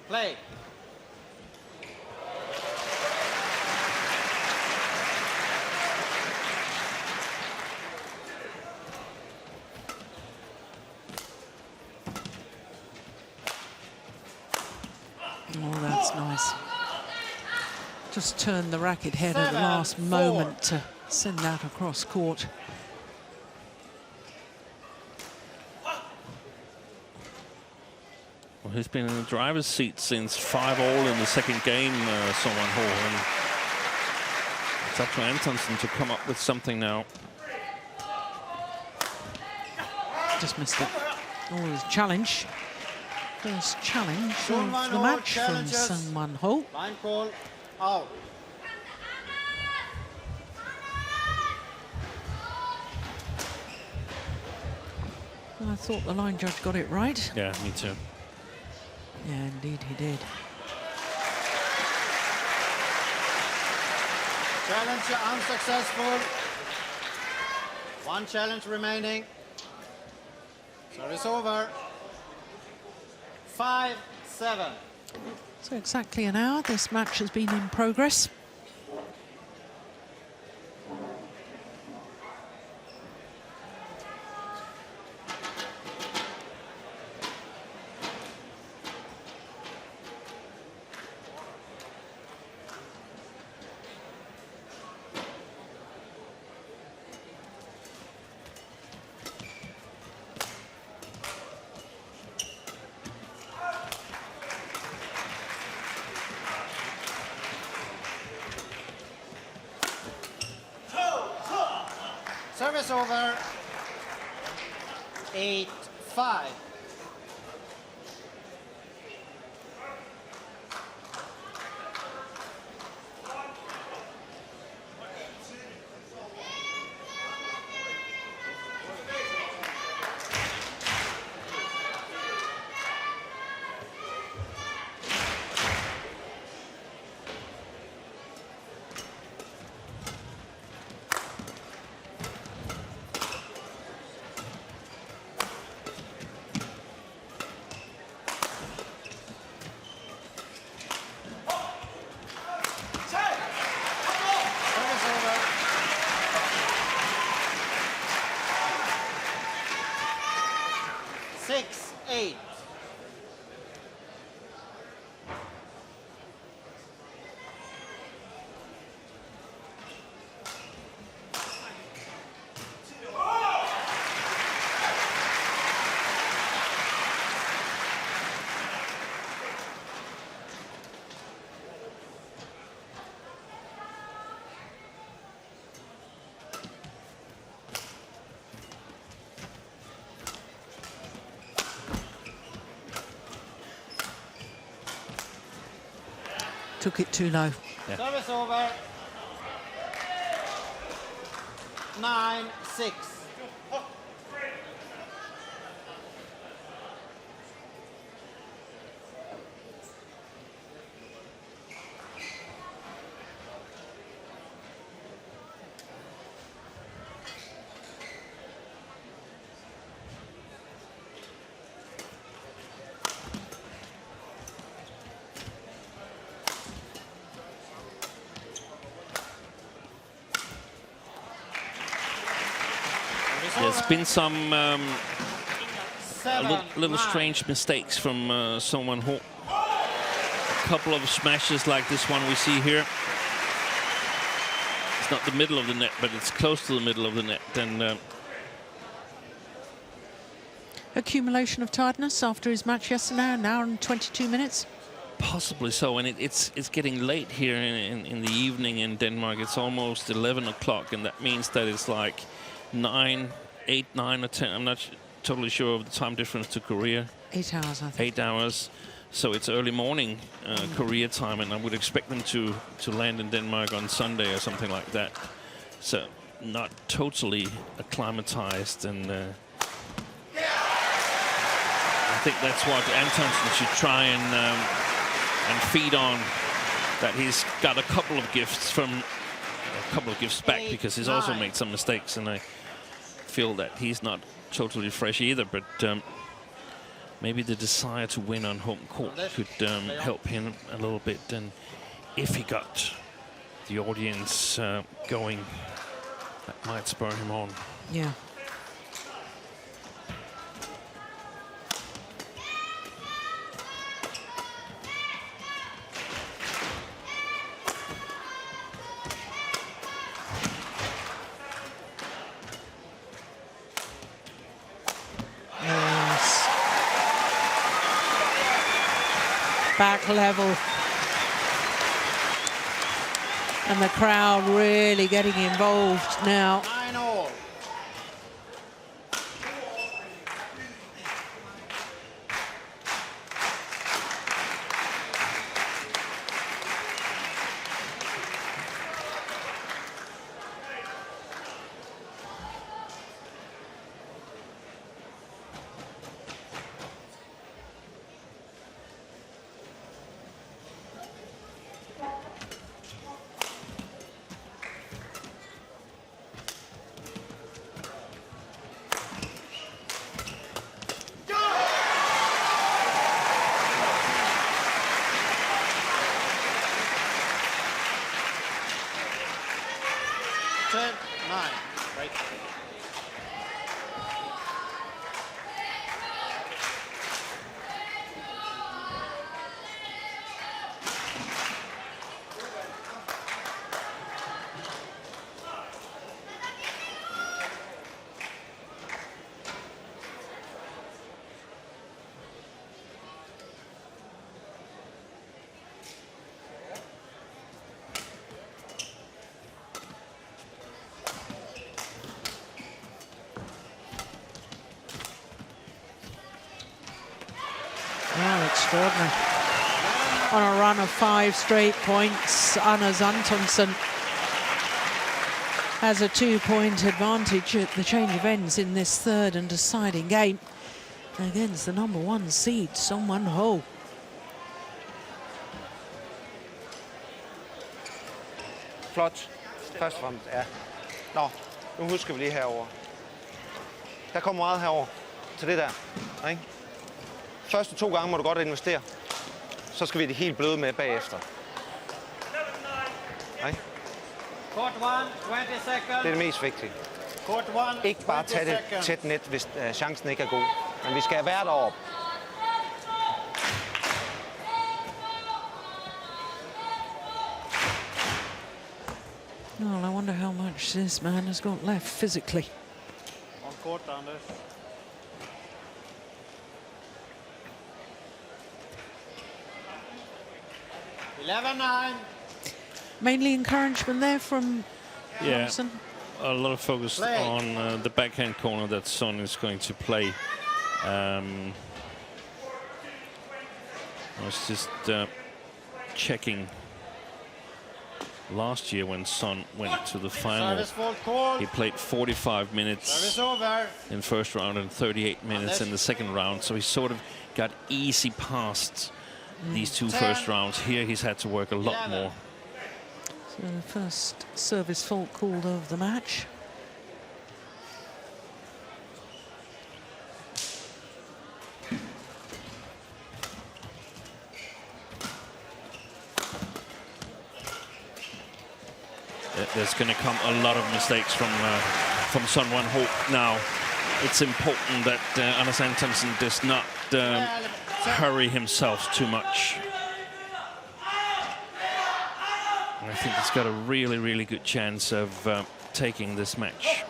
Play. Just turned the racket head at the last moment to send that across court. Well, he's been in the driver's seat since 5-all in the second game, Someone Ho. And it's up to Antonsen to come up with something now. Just missed it. Oh, it was a challenge. First challenge of the match from Someone Ho. Line call, out. Well, I thought the line judge got it right. Yeah, me too. Yeah, indeed he did. Challenge unsuccessful. One challenge remaining. Service over. 5-7. So exactly an hour this match has been in progress. Service over. 8-5. Service over. 6-8. Took it too low. Yeah. Service over. 9-6. There's been some Seven, little nine. strange mistakes from Someone Ho. A couple of smashes like this one we see here. It's not the middle of the net, but it's close to the middle of the net. And Accumulation of tiredness after his match yesterday, an hour and 22 minutes. possibly so. And it's getting late here in the evening in Denmark. It's almost 11 o'clock, and that means that it's like 8, 9 or 10. I'm not totally sure of the time difference to Korea. 8 hours, I think. 8 hours. So it's early morning Korea time, and I would expect them to land in Denmark on Sunday or something like that. So not totally acclimatized, and I think that's what Antonsen should try and feed on. That he's got a couple of gifts back, because he's also made some mistakes, and I feel that he's not totally fresh either, but maybe the desire to win on home court could help him a little bit, and if he got the audience going, that might spur him on. Yeah. back level. And the crowd really getting involved now. 9-all. Right. Oh, extraordinary. On a run of 5 straight points, Antonsen has a 2-point advantage at the change of ends in this third and deciding game against the number 1 seed, Song-Won-ho. Flot. Først og fremmest, ja. Nå, nu husker vi lige herover. Der kommer meget herover til det der, ikke? Første 2 gange må du godt investere. Så skal vi det helt bløde med bagefter. Nej? Court 1, 20 seconds. Det er det mest vigtige. Court 1, Ikke bare 20 tage det seconds. tæt net, hvis chancen ikke er god. Men vi skal have været deroppe. Well, I wonder how much this man has got left physically. On court, Anders. Mainly encouragement there from Yeah, Antonsen. a lot of focus Play. on the backhand corner that Son is going to play. I was just checking last year when Son went to the final. Service fault call. He played 45 Service minutes over. in first round and 38 minutes in the second round, so he sort of got easy past these 2 first rounds. Here he's had to work a lot more. So the first service fault called of the match. There's going to come a lot of mistakes from Song-Won-ho now. It's important that Anders Antonsen does not hurry himself too much. And I think he's got a really, really good chance of taking this match.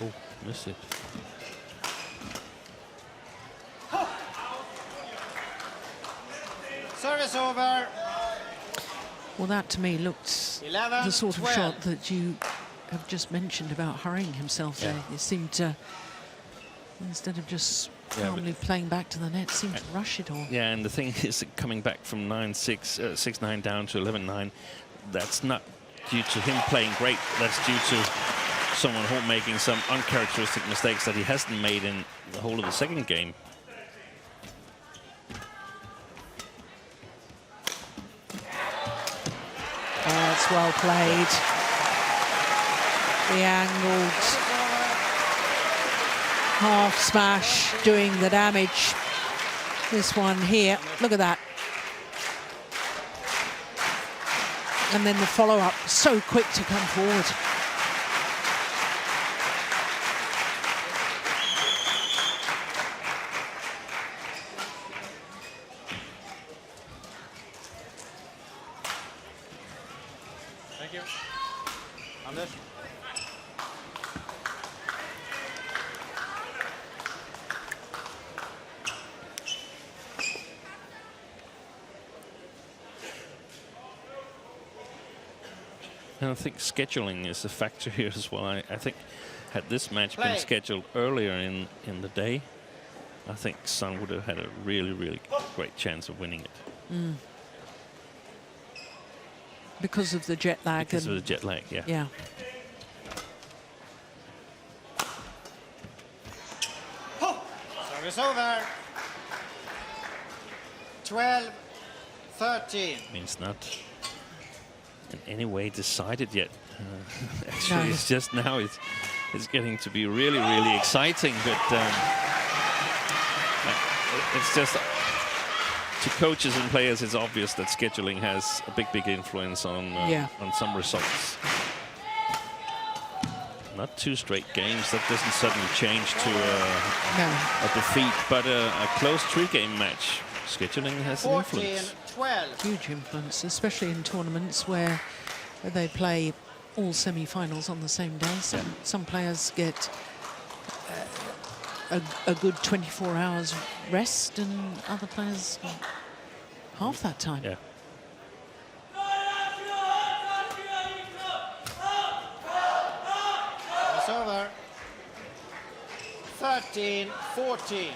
Oh, missed it. Service over. Well, that to me looked 11, the sort of 12. shot that you have just mentioned about hurrying himself there. It seemed to, instead of just calmly playing back to the net, seemed to rush it all. Yeah, and the thing is, coming back from 9-6, 6-9 down to 11-9, that's not due to him playing great. That's due to Song-Won-ho making some uncharacteristic mistakes that he hasn't made in the whole of the second game. That's well played. The angled half smash doing the damage. This one here, look at that. And then the follow-up, so quick to come forward. Thank you. Anders. And I think scheduling is a factor here as well. I think had this match been Play. scheduled earlier in the day, I think Son would have had a really great chance of winning it. Because of the jet lag. Because of and the jet lag, yeah. yeah. Service over. 12-13. I mean, it's not in any way decided yet. Actually, No. it's just now it's getting to be really exciting. But it's just to coaches and players, it's obvious that scheduling has a big influence on some results. Not 2 straight games. That doesn't suddenly change to a defeat, but a close 3-game match. Scheduling has an influence. 14-12. Huge influence, especially in tournaments where they play all semi-finals on the same day. Some players get a good 24 hours rest, and other players half that time. Yeah. It's over. 13-14.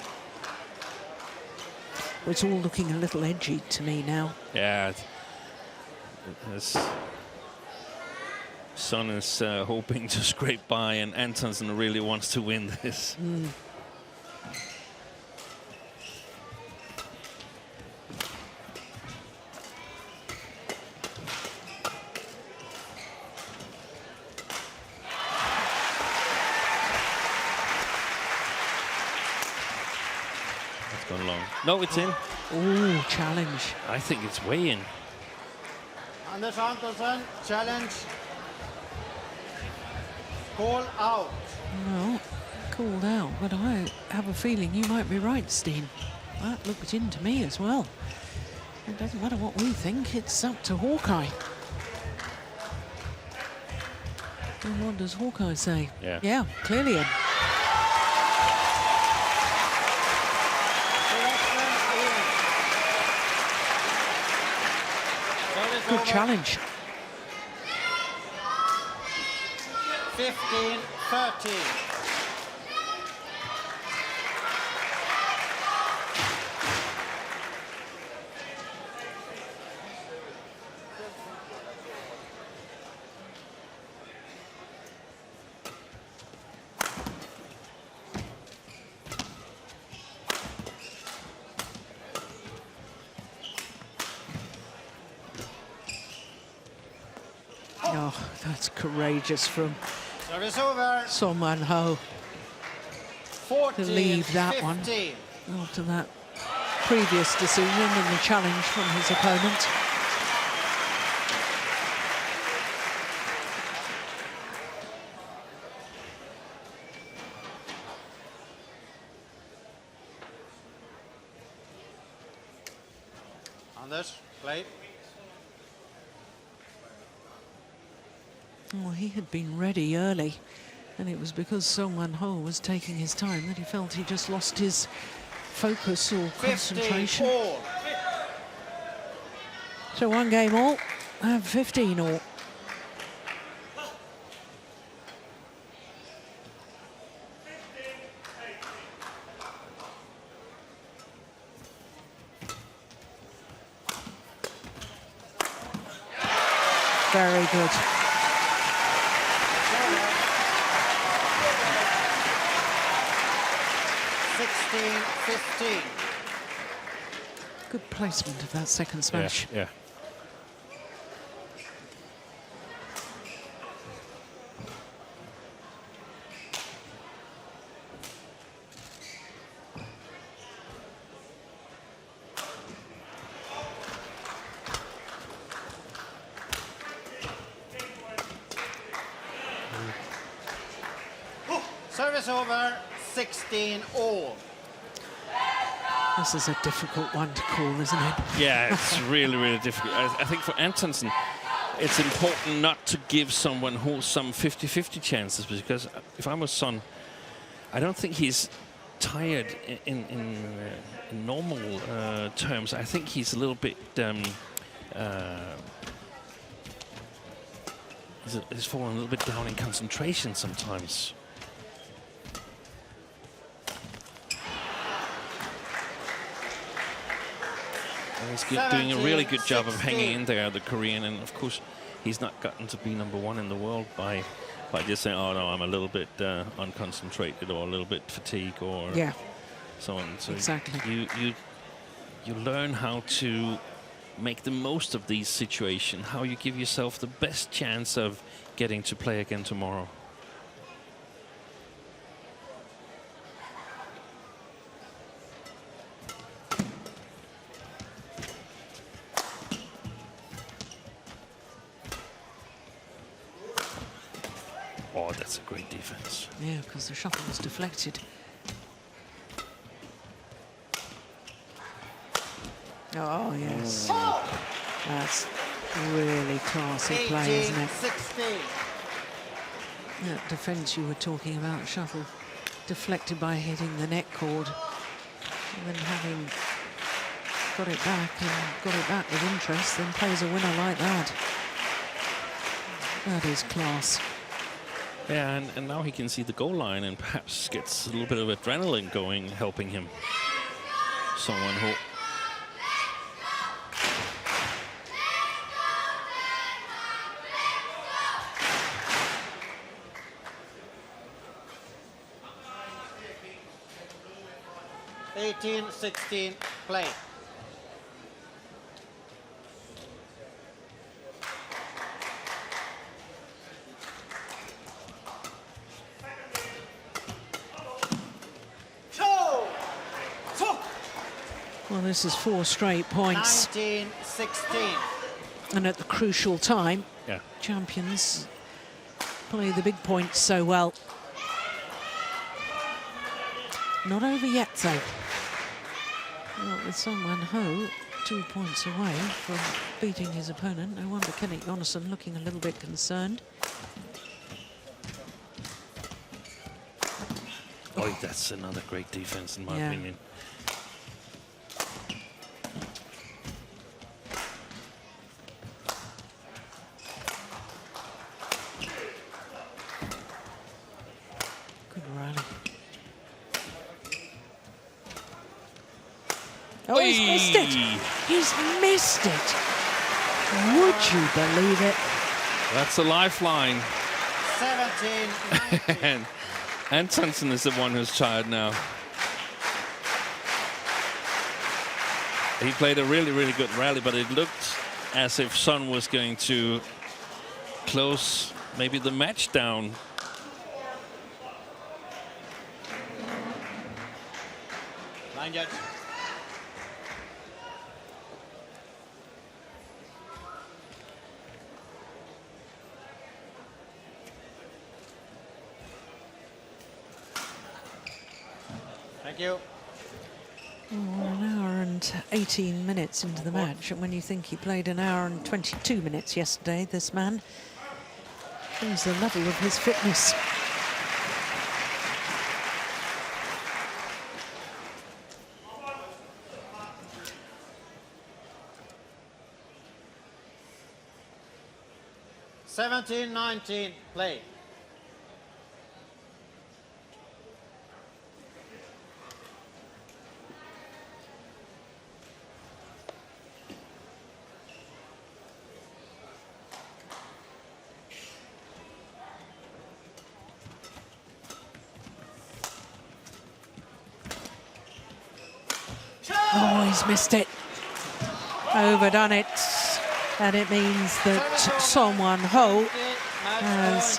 It's all looking a little edgy to me now. Yeah. Son is hoping to scrape by, and Antonsen really wants to win this. It's gone long. No, it's in. Ooh, challenge. I think it's way in. Anders Antonsen, challenge. Call out. Well, called out, but I have a feeling you might be right, Steen. That looked in to me as well. It doesn't matter what we think, it's up to Hawkeye. And what does Hawkeye say? Yeah. Yeah, clearly in. Good challenge. 15-13. Oh, that's courageous from Service over. Son Ho to leave that one 15. after that previous decision and the challenge from his opponent. Anders, play. Well, he had been ready early, and it was because Son Ho was taking his time that he felt he just lost his focus or 15 concentration. all. So 1 game all, and 15 all. Very good. Good placement of that second smash. Yeah. Service over, 16 all. This is a difficult one to call, isn't it? Yeah, it's really difficult. I think for Antonsen, it's important not to give someone who some 50-50 chances, because if I was Son, I don't think he's tired in normal terms. I think he's a little bit he's fallen a little bit down in concentration sometimes. And he's doing a really good job of hanging in there, the Korean, and of course he's not gotten to be #1 in the world by just saying, oh no, I'm a little bit unconcentrated or a little bit fatigued or so on. So exactly. You learn how to make the most of these situations, how you give yourself the best chance of getting to play again tomorrow. Oh, that's a great defense. Yeah, because the shuttle was deflected. Oh, yes. That's really classy play, isn't it? 16. That defence you were talking about, shuttle deflected by hitting the net cord, and then having got it back with interest, then plays a winner like that. That is class. Yeah, and now he can see the goal line and perhaps gets a little bit of adrenaline going, helping him. Someone who... (18-16) play. Well, this is 4 straight points. 19-16. And at the crucial time, champions play the big points so well. Not over yet, though. Well, with Son Wan-ho 2 points away from beating his opponent. No wonder Kenneth Jonassen looking a little bit concerned. Oh, that's another great defense, in my opinion. Good rally. Oh, he's missed it. He's missed it. Would you believe it? That's a lifeline. 17-19. And Antonsen is the one who's tired now. He played a really, really good rally, but it looked as if Son was going to close maybe the match down. Line judge. Thank you. An hour and 18 minutes into the match, and when you think he played an hour and 22 minutes yesterday, this man shows the level of his fitness. (17-19) play. Oh, he's missed it. Overdone it. And it means that Son Wan-ho has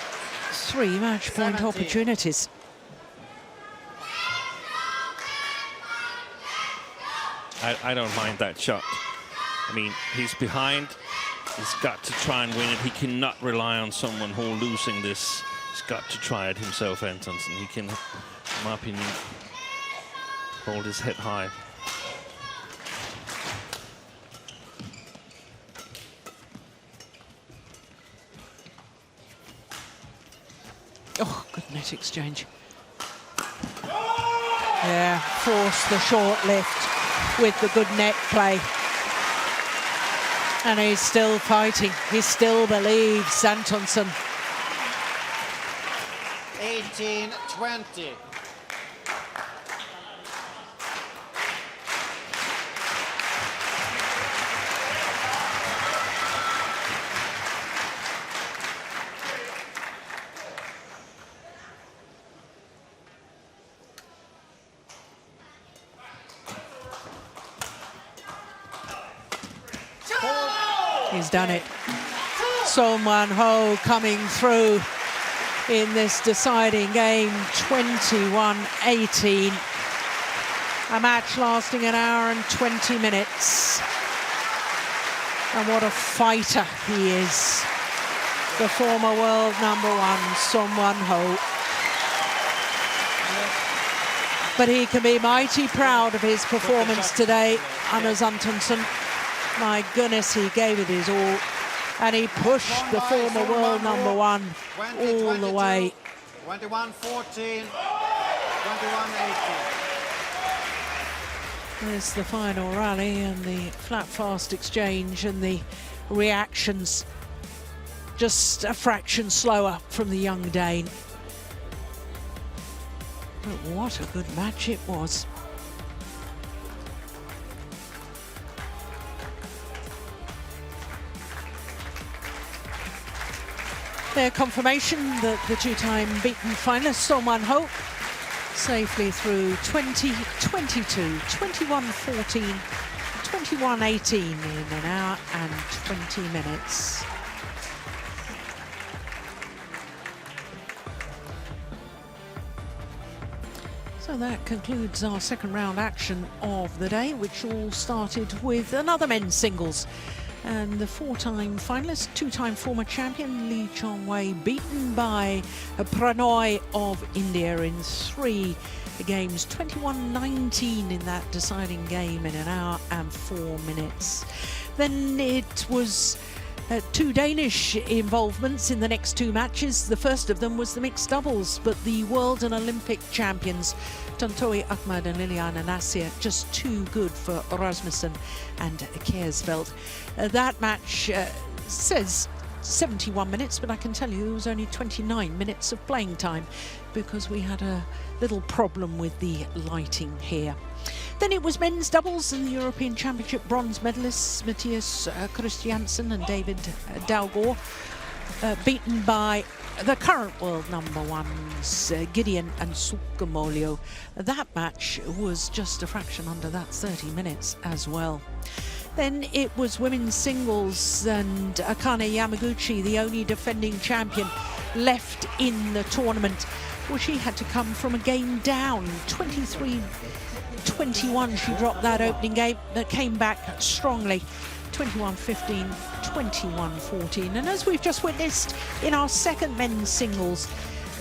3 match point opportunities. I don't mind that shot. I mean, he's behind. He's got to try and win it. He cannot rely on someone who losing this. He's got to try it himself, Antonsen. He can, in my opinion, hold his head high. Oh, good net exchange. Yeah, forced the short lift with the good net play. And he's still fighting. He still believes, Antonsen. 18-20. He's done it. Son Wan-ho coming through in this deciding game, 21-18. A match lasting an hour and 20 minutes. And what a fighter he is. The former world #1, Son Wan-ho. But he can be mighty proud of his performance today, Anders Antonsen. My goodness, he gave it his all. And he pushed the former world #1 all the way. 21-14, 21-18. There's the final rally and the flat fast exchange and the reactions just a fraction slower from the young Dane. But what a good match it was. Their confirmation that the two-time beaten finalist Son Wan-ho safely through 20-22, 21-14, 21-18 in an hour and 20 minutes. So that concludes our second round action of the day, which all started with another men's singles. And the four-time finalist, two-time former champion Lee Chong-wei, beaten by Pranoy of India in 3 games, 21-19 in that deciding game in an hour and 4 minutes. Then it was 2 Danish involvements in the next 2 matches. The first of them was the mixed doubles, but the world and Olympic champions Tontoi Ahmad and Liliana Nasir just too good for Rasmussen and Kjærsfeldt. That match says 71 minutes, but I can tell you it was only 29 minutes of playing time because we had a little problem with the lighting here. Then it was men's doubles and the European Championship bronze medalists Mathias Christiansen and David Dalgaard beaten by the current world #1s, Gideon and Sukamolio. That match was just a fraction under that 30 minutes as well. Then it was women's singles and Akane Yamaguchi, the only defending champion left in the tournament. Well, she had to come from a game down, 23-21. She dropped that opening game, but came back strongly. 21-15, 21-14. And as we've just witnessed in our second men's singles,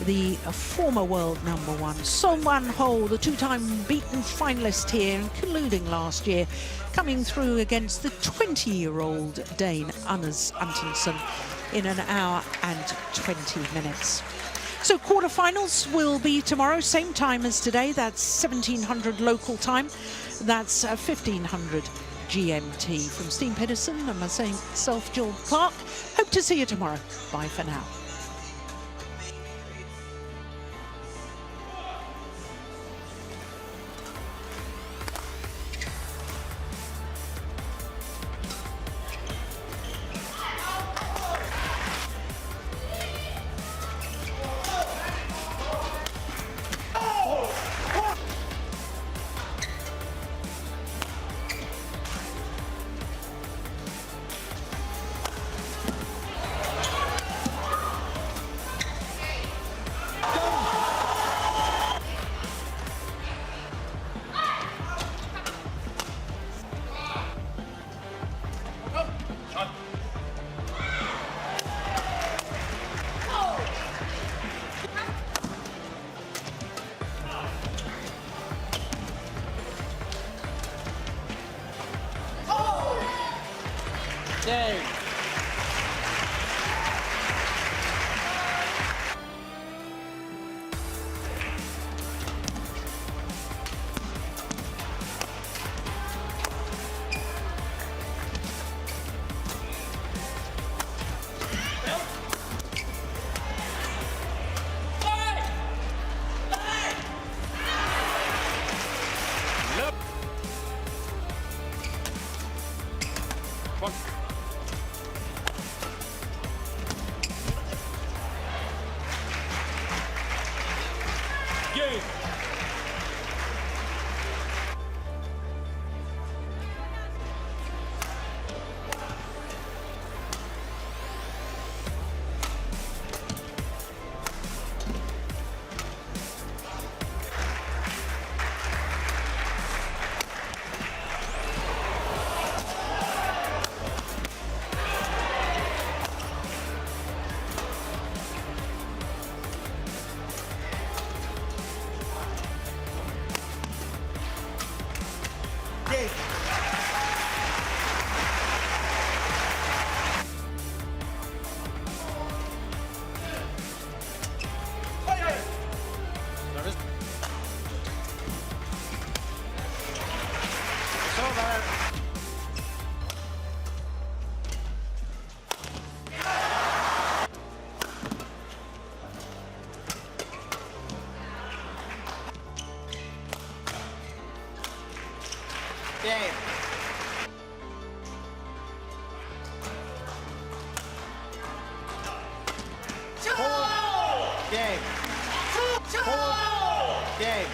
the former world #1, Son Wan-ho, the two-time beaten finalist here, including last year, coming through against the 20-year-old Dane Anders Antonsen in an hour and 20 minutes. So quarterfinals will be tomorrow, same time as today. That's 1700 local time. That's 1500 GMT. From Steen Pedersen and myself, Jill Clark. Hope to see you tomorrow. Bye for now. 8. Game. Game. Game.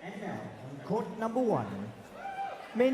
And now, on court number 1,